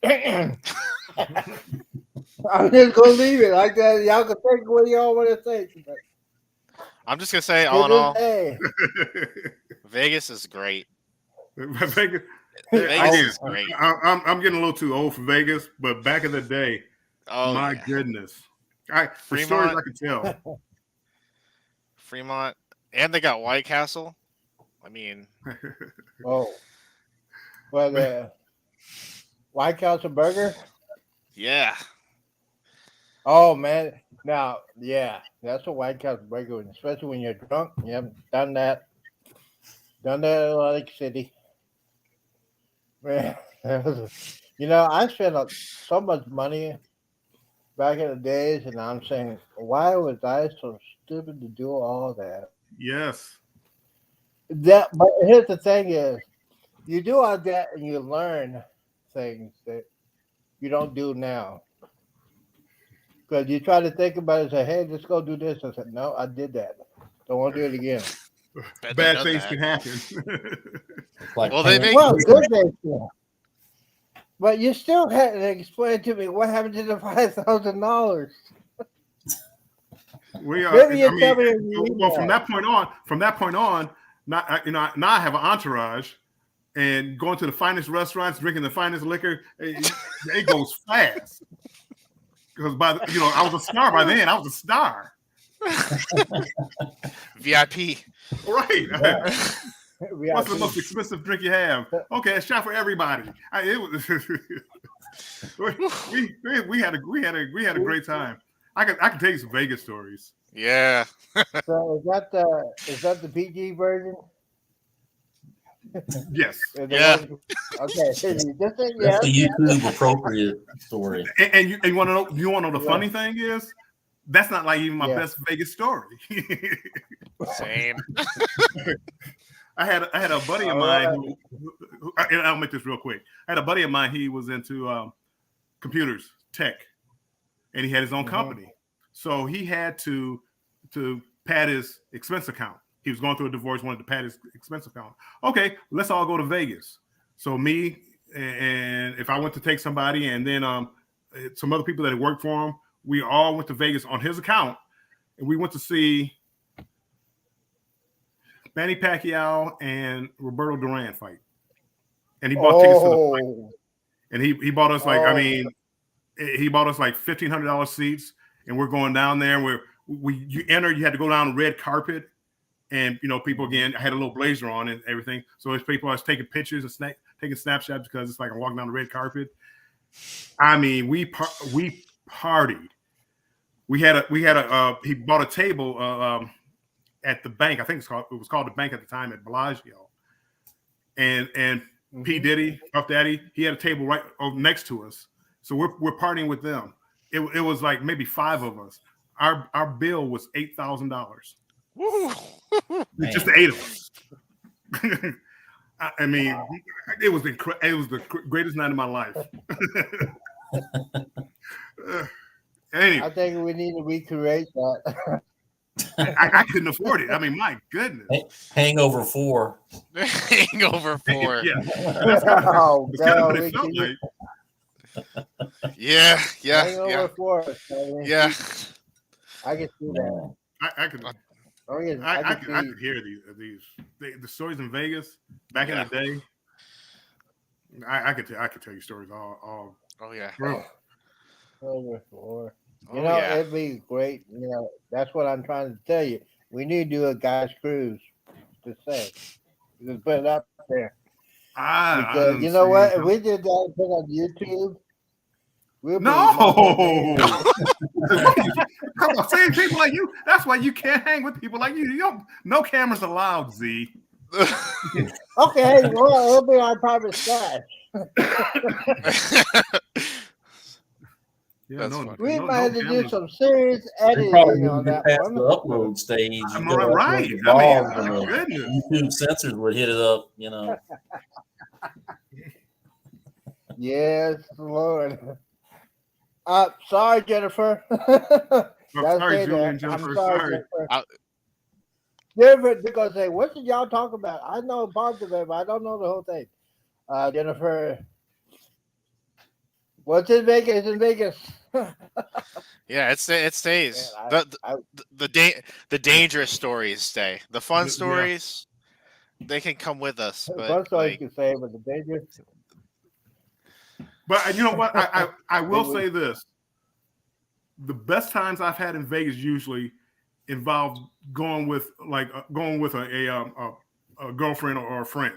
I'm just gonna leave it like that. Y'all can take what y'all want to take. I'm just gonna say, all in all, Vegas is great. Vegas is great. I'm getting a little too old for Vegas, but back in the day, my goodness, the stories I could tell. Fremont, and they got White Castle. I mean, well, the White Castle burger. Yeah. Oh man, now that's a White Castle burger, especially when you're drunk. You haven't done that. Done that in Atlantic City. Man, You know, I spent so much money back in the days, and I'm saying, why was I so stupid to do all that? Yes. But here's the thing: is you do all that and you learn things that you don't do now. Because you try to think about it and say, hey, let's go do this. I said, no, I did that. Don't want to do it again. Been there, Bad done things that. can happen. It's like Well, they paying- make- Well, good things. Yeah. But you still had to explain to me what happened to the $5,000. We are. Maybe you I tell me mean, in the well, from email. that point on, now I have an entourage, and going to the finest restaurants, drinking the finest liquor, it goes fast. Because I was a star by then. I was a star, VIP. right? We What's the are- most expensive drink you have? Okay, a shot for everybody. We had a great time. I can tell you some Vegas stories. Yeah. So is that the PG version? Yes, The Yeah. one- Okay. Just say That's yes. the YouTube appropriate story. and you want to know? You want to know the Yeah. funny thing is, that's not like even my Yeah. best Vegas story. Same. I had a buddy of All mine right. who and I'll make this real quick. I had a buddy of mine. He was into computers, tech, and he had his own Mhm. company. So he had to pad his expense account. He was going through a divorce, wanted to pad his expense account. Okay, let's all go to Vegas. So me and if I went to take somebody, and then some other people that had worked for him, we all went to Vegas on his account, and we went to see Manny Pacquiao and Roberto Duran fight. And he bought tickets to the fight. Oh, And he bought us like, Oh. I mean, he bought us like $1,500 seats, and we're going down there. And you had to go down the red carpet, and people again. I had a little blazer on and everything, so it's people I was taking pictures and taking snapshots because it's like I'm walking down the red carpet. I mean, we partied. He bought a table at the bank. I think it was called the bank at the time at Bellagio, and P. Diddy, Puff Daddy, he had a table right next to us. So we're partying with them. It was like maybe 5 of us. Our bill was $8,000. Woo. Just the 8 of us. I mean, it was incredible. It was the greatest night of my life. Anyway, I think we need to recreate that. I couldn't afford it. I mean, my goodness. Hangover 4. Hangover 4. Yeah, Oh, it's kind of no, what it we felt can- like. Yeah. Hangover 4. So Yeah. I can see that. I could. Oh, yeah, I can could hear the stories in Vegas back in the day. I could tell you stories all Oh yeah. through. Hangover 4. Oh, You know, yeah. it'd be great. You know, that's what I'm trying to tell you. We need to do a guy's cruise to say. Just put it up there. Because you know what? If we did that and put it on YouTube, we'll No, come on, saying people like you. That's why you can't hang with people like you. You don't. No cameras allowed, Z. Okay, well, it'll be our private stash. Yeah, That's funny. We no might have to do cameras. some serious They editing probably on would that get past one. the upload stage. I'm You know, right. the I mean, dogs and my the goodness. YouTube censors would hit it up. Yes, Lord. Sorry, Jennifer. I'm Gotta sorry, say Julian, that. Jennifer. I'm sorry, Sorry. Jennifer. Jennifer, they're gonna say, "What did y'all talk about?" I know parts of it, but I don't know the whole thing. Jennifer, what's in Vegas? It's in Vegas. Yeah, it stays. Man, The dangerous stories stay. The fun Yeah. stories, they can come with us. But One story like, you can say, but the danger. But you know what? I will say this: the best times I've had in Vegas usually involve going with a girlfriend or a friend.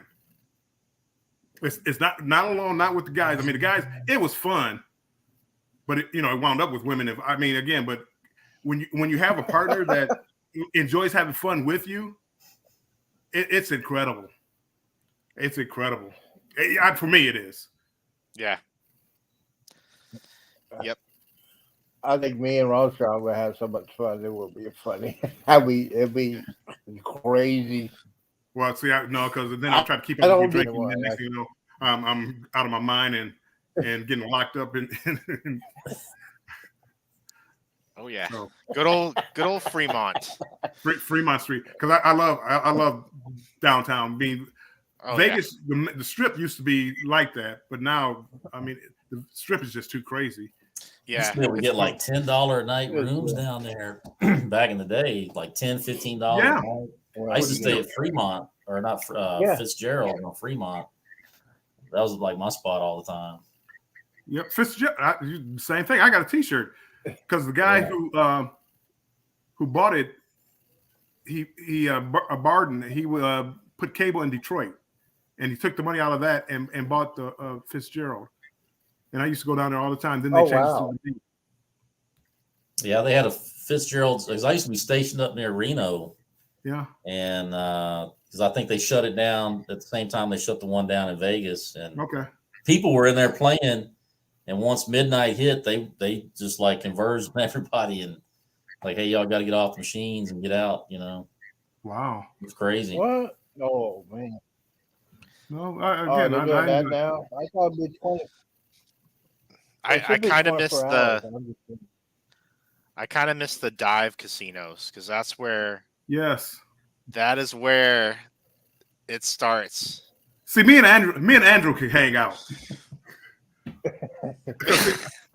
It's not alone, not with the guys. I mean, the guys, it was fun, but it wound up with women. But when you have a partner that enjoys having fun with you, it's incredible. It's incredible. For me, it is. Yeah. Yep. I think me and Roshaw will have so much fun. It will be funny. It'd be crazy. Well, see, no, because then I'll try to keep I up with you don't get drinking, and then next thing you know, I'm out of my mind and getting locked up in. Oh yeah. So, Good old Fremont. Fremont Street, because I love downtown. Being Oh, Vegas, the Strip used to be like that, but now, I mean, the Strip is just too crazy. Yeah. Used to be able to get like $10 a night rooms down there back in the day, like $10, $15 Yeah. a night. I used to stay at Fremont, or not Fitzgerald, no, Fremont. That was like my spot all the time. Yep, Fitzgerald, same thing. I got a T-shirt because the guy who bought it, Barden, he put cable in Detroit, and he took the money out of that and bought the Fitzgerald. And I used to go down there all the time. Then they changed it to the D. Yeah, they had a Fitzgerald's because I used to be stationed up near Reno. Yeah. And because I think they shut it down at the same time they shut the one down in Vegas. And people were in there playing. And once midnight hit, they just like converged on everybody and like, hey, y'all got to get off the machines and get out, you know. Wow. It's crazy. What? Oh, man. No, they're doing that now? I thought it'd be 20. I kind of missed the dive casinos because that's where. Yes. That is where it starts. See, me and Andrew can hang out.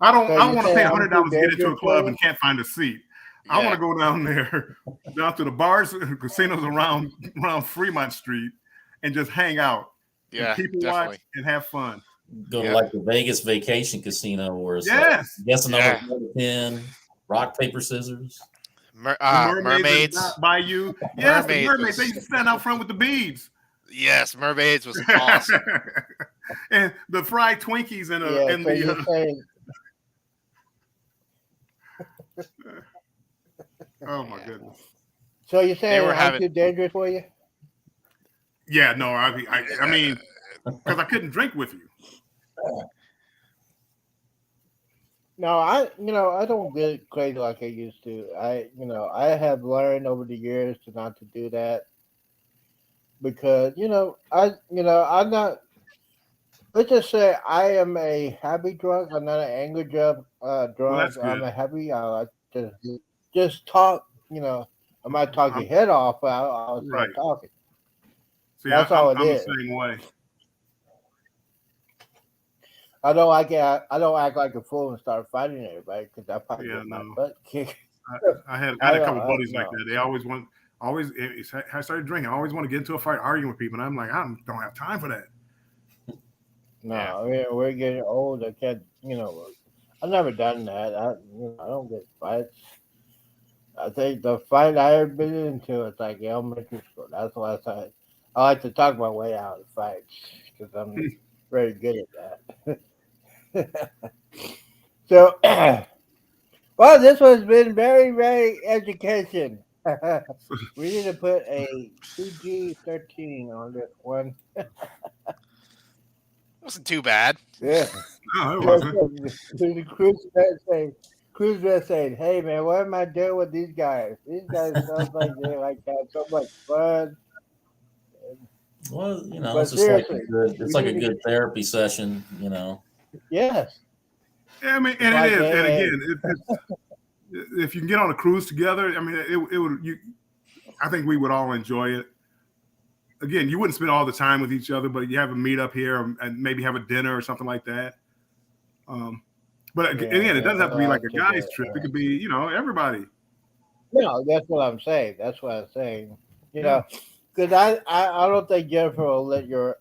I don't want to pay $100 to get into a club and can't find a seat. Yeah. I want to go down there, down to the bars and casinos around Fremont Street and just hang out. Yeah, people definitely. Watch and have fun. Go to like the Vegas Vacation Casino where it's like, guess the number 10, rock, paper, scissors. Mermaids by you. Yes, the mermaids. They used to stand out front with the beads. Yes, mermaids was awesome. And the fried Twinkies and oh my goodness. So you're saying I'm too dangerous for you? Yeah, no, I mean, because I couldn't drink with you. No, I don't get crazy like I used to. I have learned over the years not to do that because I'm not. Let's just say I am a happy drunk. I'm not an angry drunk. Well, I'm a happy. I like to just talk. I might talk your head off, but I'll start talking. See, that's all it is. I'm the same way. I don't act like a fool and start fighting everybody because I probably get my butt kicked. I had a couple buddies like that. They always I started drinking. I always want to get into a fight, arguing with people, and I'm like, I don't have time for that. No, we're getting old. I can't. I've never done that. I don't get fights. I think the fight I ever been into is like elementary school. That's the last time. I like to talk my way out of fights because I'm very good at that. So, well, this has been very, very education. We need to put a PG-13 on this one. Wasn't too bad. Yeah. No, it wasn't. Cruz was saying, "Hey man, what am I doing with these guys? These guys sound like they have so much fun." Well, it's just like a good therapy session, Yes. Yeah, I mean, and it is. And again, if you can get on a cruise together, I mean, it would. I think we would all enjoy it. Again, you wouldn't spend all the time with each other, but you have a meet up here and maybe have a dinner or something like that. But again, it doesn't have to be like a guy's trip. It could be, everybody. No, that's what I'm saying. That's what I'm saying. Because I don't think Jennifer will let your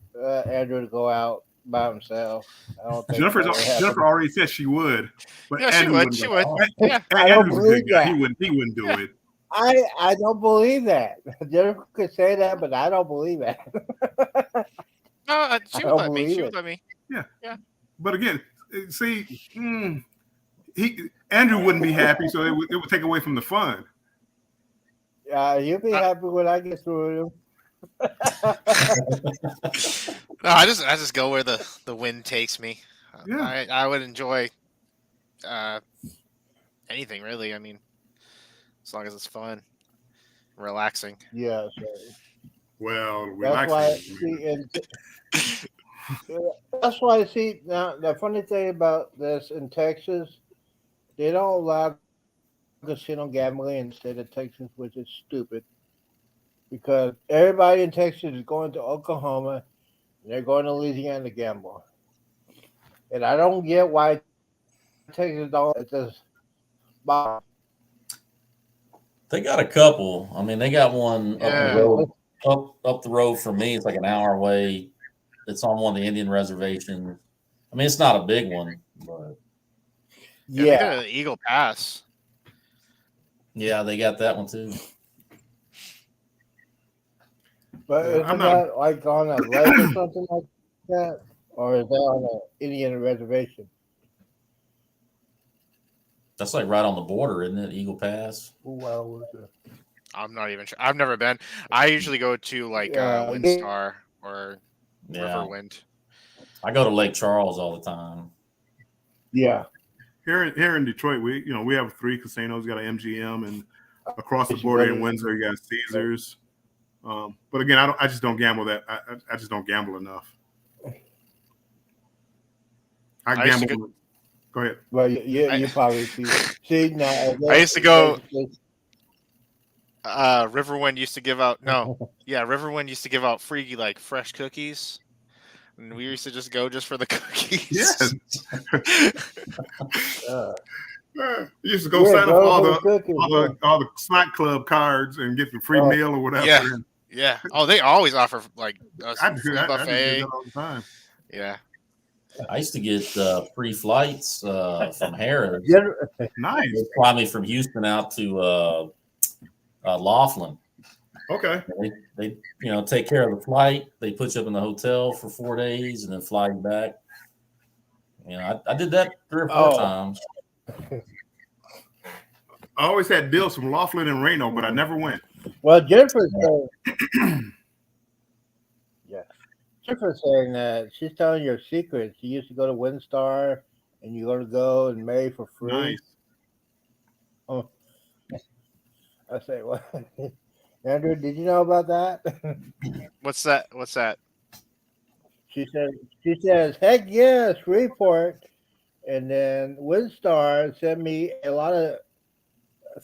Andrew go out by himself. I don't think Jennifer already said she would. But yeah, Andrew she would. Yeah. I don't believe that. He wouldn't do it. I don't believe that. Jennifer could say that, but I don't believe that. No, she would let me. She would let me. Yeah. But again, see, Andrew wouldn't be happy, so it would take away from the fun. You'll be happy when I get through him. No, I just go where the wind takes me. Yeah. I would enjoy anything really. I mean, as long as it's fun, relaxing. Yeah, Well, that's why. relaxing. That's why. See, now the funny thing about this in Texas, they don't allow casino gambling in the state of Texas, which is stupid because everybody in Texas is going to Oklahoma and they're going to Louisiana to gamble. And I don't get why Texas don't. It's just Bob. They got a couple. I mean, they got one up the Yeah. road, up the road from me. It's like an hour away. It's on one of the Indian reservations. I mean, it's not a big one, but Yeah, they got an Eagle Pass. yeah, they got that one too. But Yeah, isn't I'm not- that like on a lake or something like that? Or is that on an Indian reservation? That's like right on the border, isn't it? Eagle Pass. Well, I'm not even sure. I've never been. I usually go to like Windstar or Yeah, Riverwind. I go to Lake Charles all the time. yeah. Here in Detroit, we have 3 casinos. We got an MGM, and across the It's border in really- Windsor, you got Caesars. But again, I just don't gamble that. I just don't gamble enough. I used to gamble. Go ahead. Well, you probably see now. I used to go- Riverwind used to give out Riverwind used to give out free like fresh cookies. And we used to just go just for the cookies. Yes. Uh, You used to go sign up for cookies, all the snack club cards and get the free Oh. meal or whatever. Yeah. Yeah. Oh, they always offer like a I do free that. I just do buffet. that all the time. Yeah. I used to get free flights from Harris. Nice. They fly me from Houston out to Laughlin. Okay. They take care of the flight. They put you up in the hotel for 4 days and then fly you back. I did that 3 or 4 Oh. times. I always had deals from Laughlin and Reno, but I never went. Well, Jennifer's saying, yeah, Jennifer's saying that she's telling your secret. She used to go to Windstar, and you're going to go and marry for free. Nice. Oh, I say, what? Andrew, did you know about that? What's that? What's that? She says, heck yes, report. And then Windstar sent me a lot of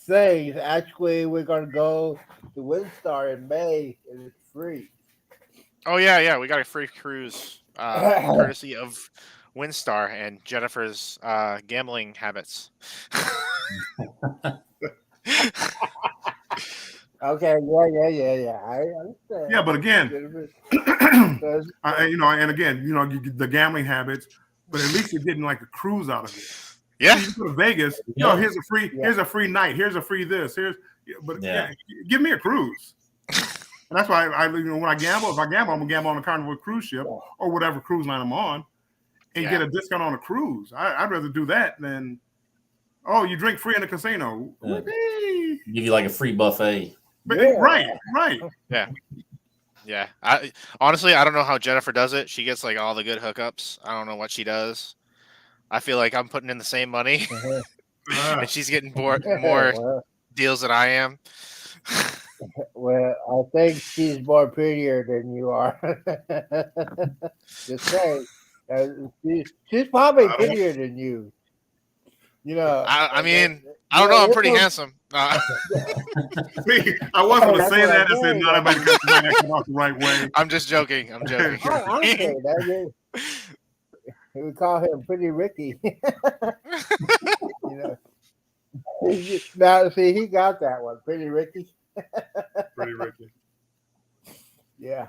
things. Actually, we're going to go to Windstar in May, and it's free. Oh yeah. We got a free cruise, courtesy of Windstar and Jennifer's gambling habits. Okay, yeah. I understand. Yeah, but again, Jennifer says, and again, you get the gambling habits, but at least you're getting like a cruise out of it. Yeah. You go to Vegas, Yeah. here's a free night, here's a free this, give me a cruise. And that's why when I gamble, I'm gonna gamble on a Carnival cruise ship or whatever cruise line I'm on, and get a discount on a cruise. I'd rather do that than, you drink free in the casino. Yeah. Whoopee. Give you like a free buffet. But, Yeah. Right. Yeah. I honestly, I don't know how Jennifer does it. She gets like all the good hookups. I don't know what she does. I feel like I'm putting in the same money, and she's getting more well, deals than I am. well, I think she's more prettier than you are. Just saying. She's probably prettier than you. I mean, I don't know. I'm pretty handsome. See, I was going to That's say what that. I'm I said, saying. no, that might come out the right way. I'm just joking. I'm joking. I'm saying that. We call him Pretty Ricky. Now, see, he got that one. Pretty Ricky. Pretty Ricky. Yeah.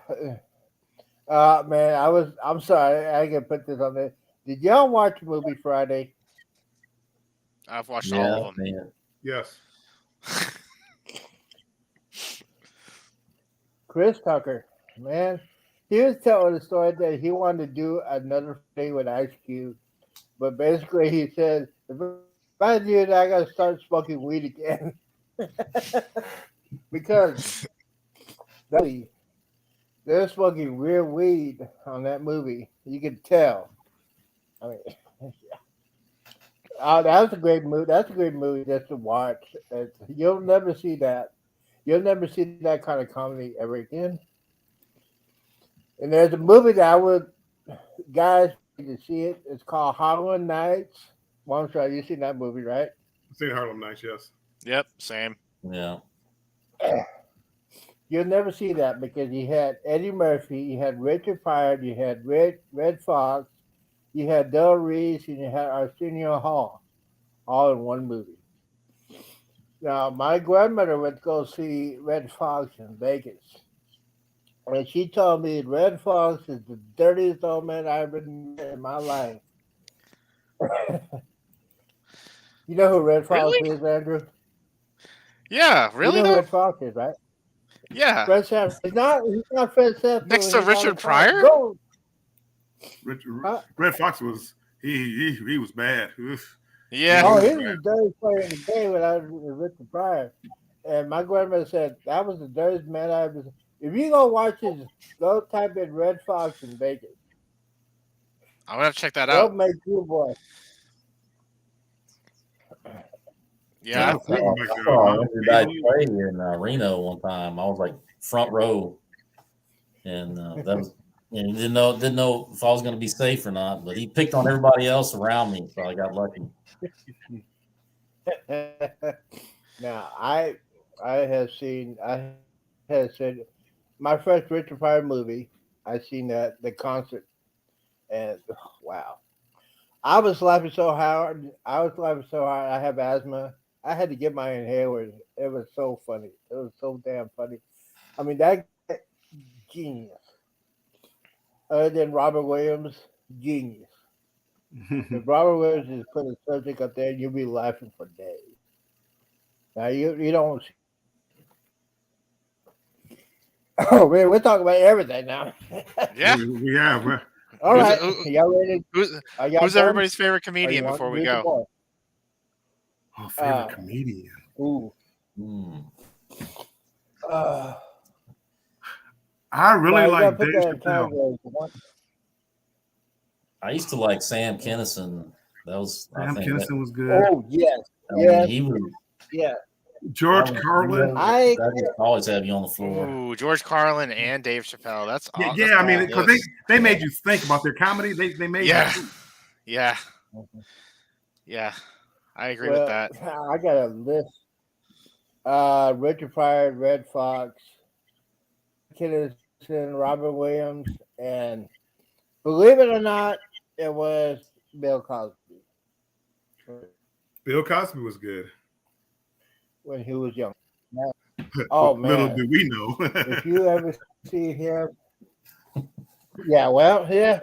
Man, I'm sorry. I can put this on there. Did y'all watch Movie Friday? I've watched all of them. Man. Yes. Chris Tucker, man, he was telling the story that he wanted to do another thing with Ice Cube, but basically he said, if I do it, I gotta start smoking weed again. Because they're smoking real weed on that movie. You can tell. I mean, oh, that's a great movie. That's a great movie just to watch. You'll never see that. You'll never see that kind of comedy ever again. And there's a movie that I would guys need to see it. It's called Harlem Nights. Well, I'm sorry, you seen that movie, right? I've seen Harlem Nights, yes. Yep, same. Yeah. You'll never see that because you had Eddie Murphy, you had Richard Pryor, you had Red Fox, you had Del Reese, and you had Arsenio Hall, all in one movie. Now, my grandmother went to go see Red Fox in Vegas, and she told me Red Fox is the dirtiest old man I've ever met in my life. You know who Red Fox Really? is, Andrew? Yeah, really You know who though? Red Fox is, right? Yeah. Fred Sanford. He's not Fred Sanford. Next to He's on Richard the Pryor? Go. Red, Red Fox was he was bad. Oof. Yeah. Oh, was he was the dirtiest player in the game when I was with Richard Pryor. And my grandmother said that was the dirtiest man I ever seen. If you go watch his, go type in Red Fox in Vegas. I'm gonna have to check that They'll out. make you boy. Yeah. I think like, I saw Andrew Dice play in Reno one time. I was like front row, and that was. And didn't know if I was going to be safe or not, but he picked on everybody else around me, so I got lucky. Now I had seen my first Richard Pryor movie. I seen the concert, and wow, I was laughing so hard. I have asthma. I had to get my inhaler. It was so funny. It was so damn funny. I mean, that genius. Other than Robert Williams, genius. If Robert Williams is put a subject up there, you'll be laughing for days. Now you don't. Oh man, we're talking about everything now. Yeah. we have. All right, Who's- y'all ready? Who's Are y'all who's done? everybody's favorite Or you comedian want before we to do some go? more? Oh, favorite comedian. Ooh. Mm. I really Now, you like gotta put Dave that in Chappelle. categories. I used to like Sam Kinison. That was I Sam think. Kinison was good. Oh yes, I mean, yes, he was. yeah. George that was- Carlin. That just always have you on the floor. Ooh, George Carlin and Dave Chappelle. That's Yeah, aw- yeah. that's I mean, cool. because Yes. they made you think about their comedy. They made Yeah. you think. Yeah. Yeah. I agree with that. I got a list. Richard Pryor, Red Fox, Kinnison, Robert Williams, and believe it or not, it was Bill Cosby Bill Cosby was good. when he was young. Oh Little man, do we know. if you ever see him, yeah, well, yeah,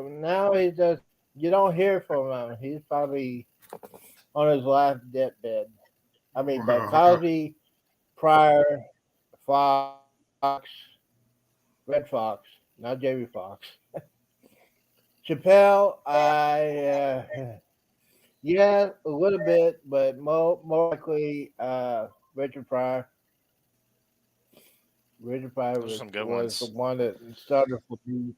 now he just you don't hear from him. He's probably on his last deathbed. I mean, but Wow. Cosby, Pryor, Fox, Red Fox, not Jamie Fox. Chappelle, yeah, a little bit, but more likely Richard Pryor. Richard Pryor Those are was, some good was the ones. one that started for me.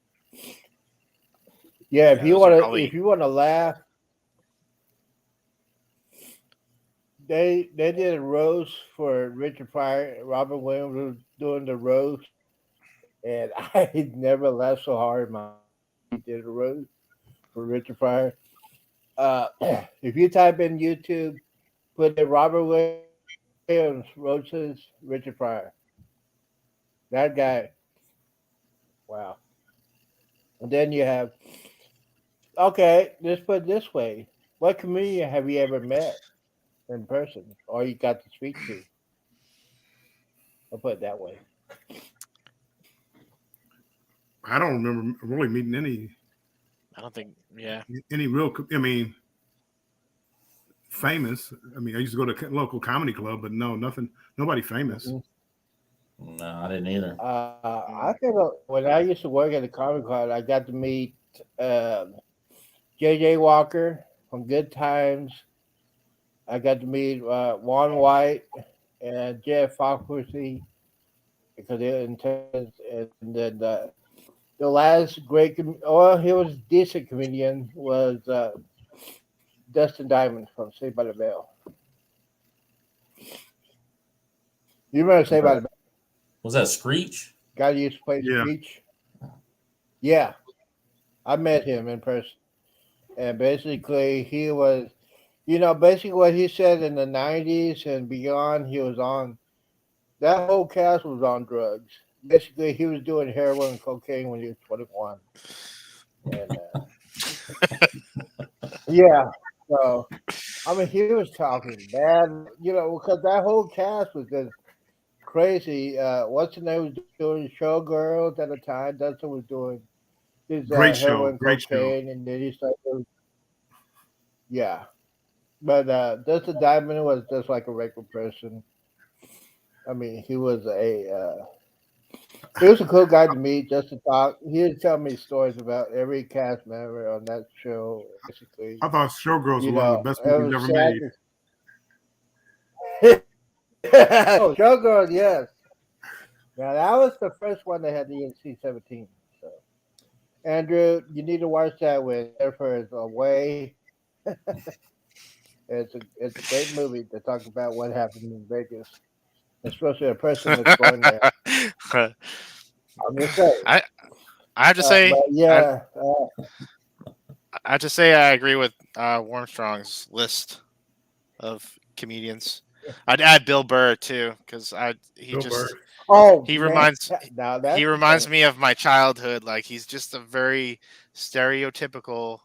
Yeah, if Yeah, you those are want to, probably- if you want to laugh, they did a roast for Richard Pryor. Robert Williams was doing the roast, and I never laughed so hard in my life. He did a roast for Richard Pryor. If you type in YouTube, put in Robert Williams roasts Richard Pryor. That guy, wow. And then you have, okay, let's put it this way: what comedian have you ever met in person, or you got to speak to? I'll put it that way. I don't remember really meeting I don't think. Yeah. any real. I mean, famous. I mean, I used to go to local comedy club, but no, nothing. Nobody famous. Mhm. No, I didn't either. I think when I used to work at the Comic Con, I got to meet J.J. Walker from Good Times. I got to meet Juan White and Jeff Foxworthy because they're intense. And then the last great, he was a decent comedian, was Dustin Diamond from Saved by the Bell. You remember Saved by the Bell? Was that Screech? Guy used to play Yeah. Screech. Yeah, I met him in person, and basically he was, basically what he said in the '90s and beyond. He was on that whole cast was on drugs. Basically, he was doing heroin and cocaine when he was 21. And yeah, so I mean, he was talking bad, because that whole cast was just crazy. What's the name was doing Showgirls at the time. Dustin was doing his Great show. heroin, Great show. cocaine, and then he started. Yeah, but Dustin Diamond was just like a regular person. I mean, he was a cool guy to meet, just to talk. He would tell me stories about every cast member on that show. Basically, I thought Showgirls you was one of know, the best it movies was ever made. Oh, Showgirls, yes. Now that was the first one that had the NC-17. So, Andrew, you need to watch that when Jennifer is away. It's a great movie to talk about what happened in Vegas, especially a person that's going there. I'm just saying. I have to say, But yeah, I have to say, I agree with Warmstrong's list of comedians. I'd add Bill Burr too, because he Bill Burr. reminds now that's he reminds me of my childhood. Like, he's just a very stereotypical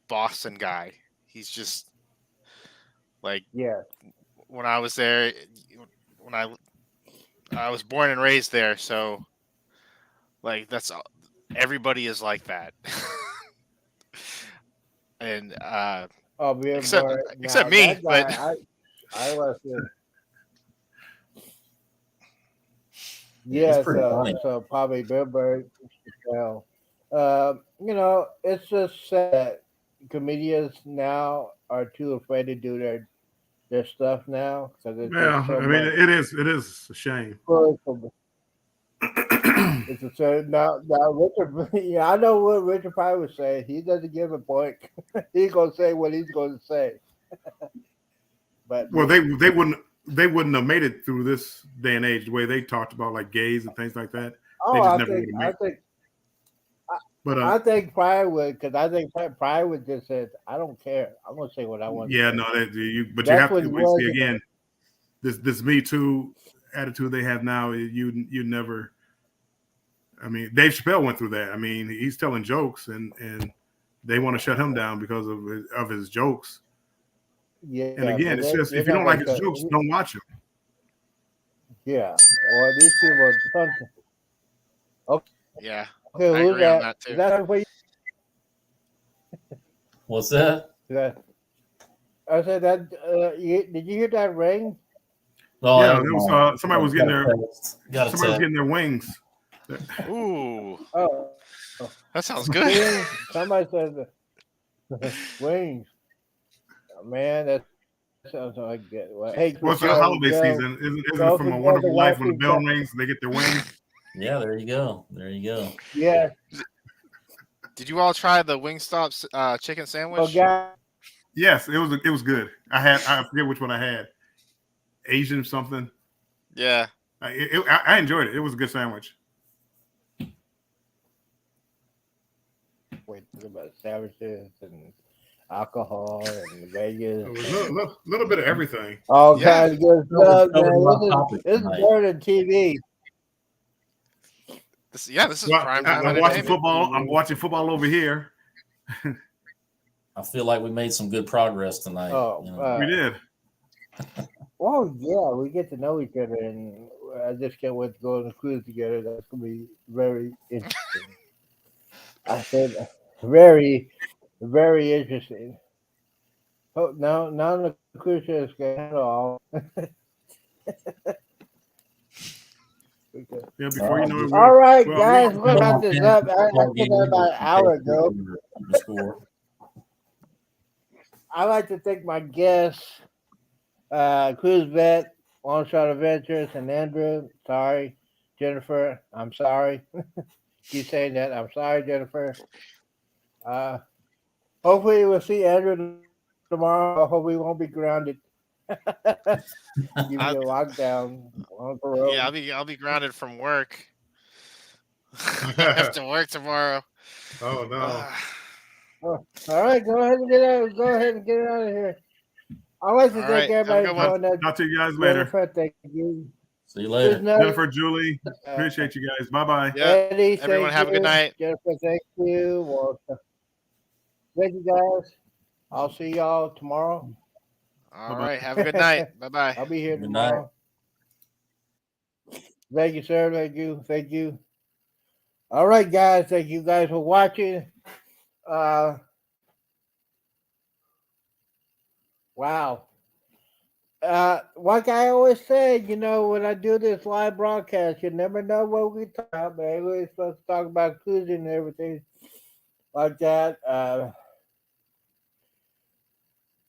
Boston guy. He's just like, yeah. when I was there, when I was born and raised there, so like everybody is like that. And Oh, Bill except Burr. except Now, me, that guy, but I was. Yeah, pretty funny. so probably Bill Burr. Well, it's just sad that comedians now are too afraid to do their stuff now because it's Yeah, just so I mean, much. it is a shame. It's a certain now. Richard, yeah, I know what Richard Pryor was saying. He doesn't give a point. He's gonna say what he's gonna say. But Well, they wouldn't have made it through this day and age the way they talked about like gays and things like that. They just never would have made it. But I think Pryor would, because I think Pryor would just said, "I don't care. I'm gonna say what I want." yeah, to say. no, but That's you have what to he was, see again. This Me Too attitude they have now. You never. I mean, Dave Chappelle went through that. I mean, he's telling jokes, and they want to shut him down because of his jokes. Yeah, And again, it's just if you don't like his jokes, don't watch him. Yeah, well, these people. yeah, Okay, I who's agree on that? that too. Is that what What's that? I said that. Did you hear that ring? Oh, Yeah, that there was was somebody was getting their got somebody was getting their wings. Ooh, Oh, that sounds good. wings. Somebody said wings. Oh, man, that sounds like good. Well, hey, Well, it's the holiday season. Isn't it from A Wonderful Life when the bell rings and they get their wings? Yeah, there you go. There you go. Yeah. Did you all try the Wingstop chicken sandwich? Oh, God. Yes, it was good. I forget which one I had. Asian something. Yeah. I enjoyed it. It was a good sandwich. Wait, about sandwiches and alcohol and Vegas. It was a little bit of everything. All Yeah. kinds of good Well, stuff, covered my man. topic This is tonight. better than TV. This is Well, prime time I'm watching entertainment. football. I'm watching football over here. I feel like we made some good progress tonight. Oh, you know. We did. Well, yeah, we get to know each other, and I just can't wait to go on a cruise together. That's going to be very interesting. I said very, very interesting. Oh, no, none of the cruise ships can handle all. Okay. Yeah, before you know it, All right, well, guys, we- we're about this up. I said that about an hour ago. I'd like to thank my guests, Cruise Vet, Long Shot Adventures, and Andrew. Sorry, Jennifer. I'm sorry. keep saying that. I'm sorry, Jennifer. Hopefully we'll see Andrew tomorrow. I hope we won't be grounded. Give me a lockdown on parole. Yeah, I'll be grounded from work. I have to work tomorrow. Oh no. All right, go ahead and get out. Go ahead and get out of here. I'd like to All thank right, have a everybody good for one. joining us. Talk to you guys later. Jennifer, thank you. See you later. Jennifer, Julie, appreciate you guys. Bye bye. Yeah. Eddie, Everyone thank have a good you. night. Jennifer, thank you. Well, thank you guys. I'll see y'all tomorrow. All Bye-bye. right, have a good night. Bye bye. I'll be here Good night. tomorrow. Thank you, sir. Thank you. Thank you. All right, guys. Thank you guys for watching. Wow. Like I always say, when I do this live broadcast, you never know what we talk about, man. We're supposed to talk about cruising and everything like that.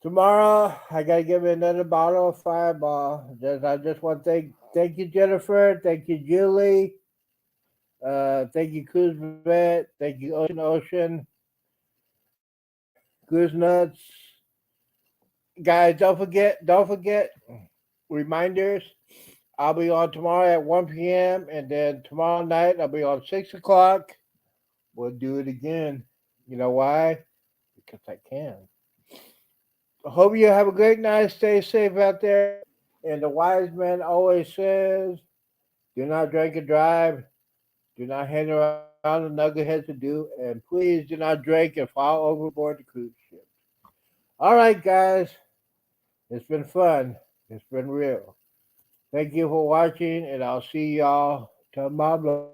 Tomorrow, I got to give me another bottle of Fireball. I just want to thank you, Jennifer. Thank you, Julie. Thank you, Cruise Vet. Thank you, Ocean. Cruise Nuts. Guys, don't forget, reminders. I'll be on tomorrow at 1 p.m. and then tomorrow night I'll be on 6 o'clock. We'll do it again. You know why? Because I can. I hope you have a great night. Stay safe out there. And the wise man always says, do not drink and drive. Do not hang around the knuckleheads to do. And please do not drink and fall overboard the cruise ship. All right, guys. It's been fun. It's been real. Thank you for watching, and I'll see y'all tomorrow.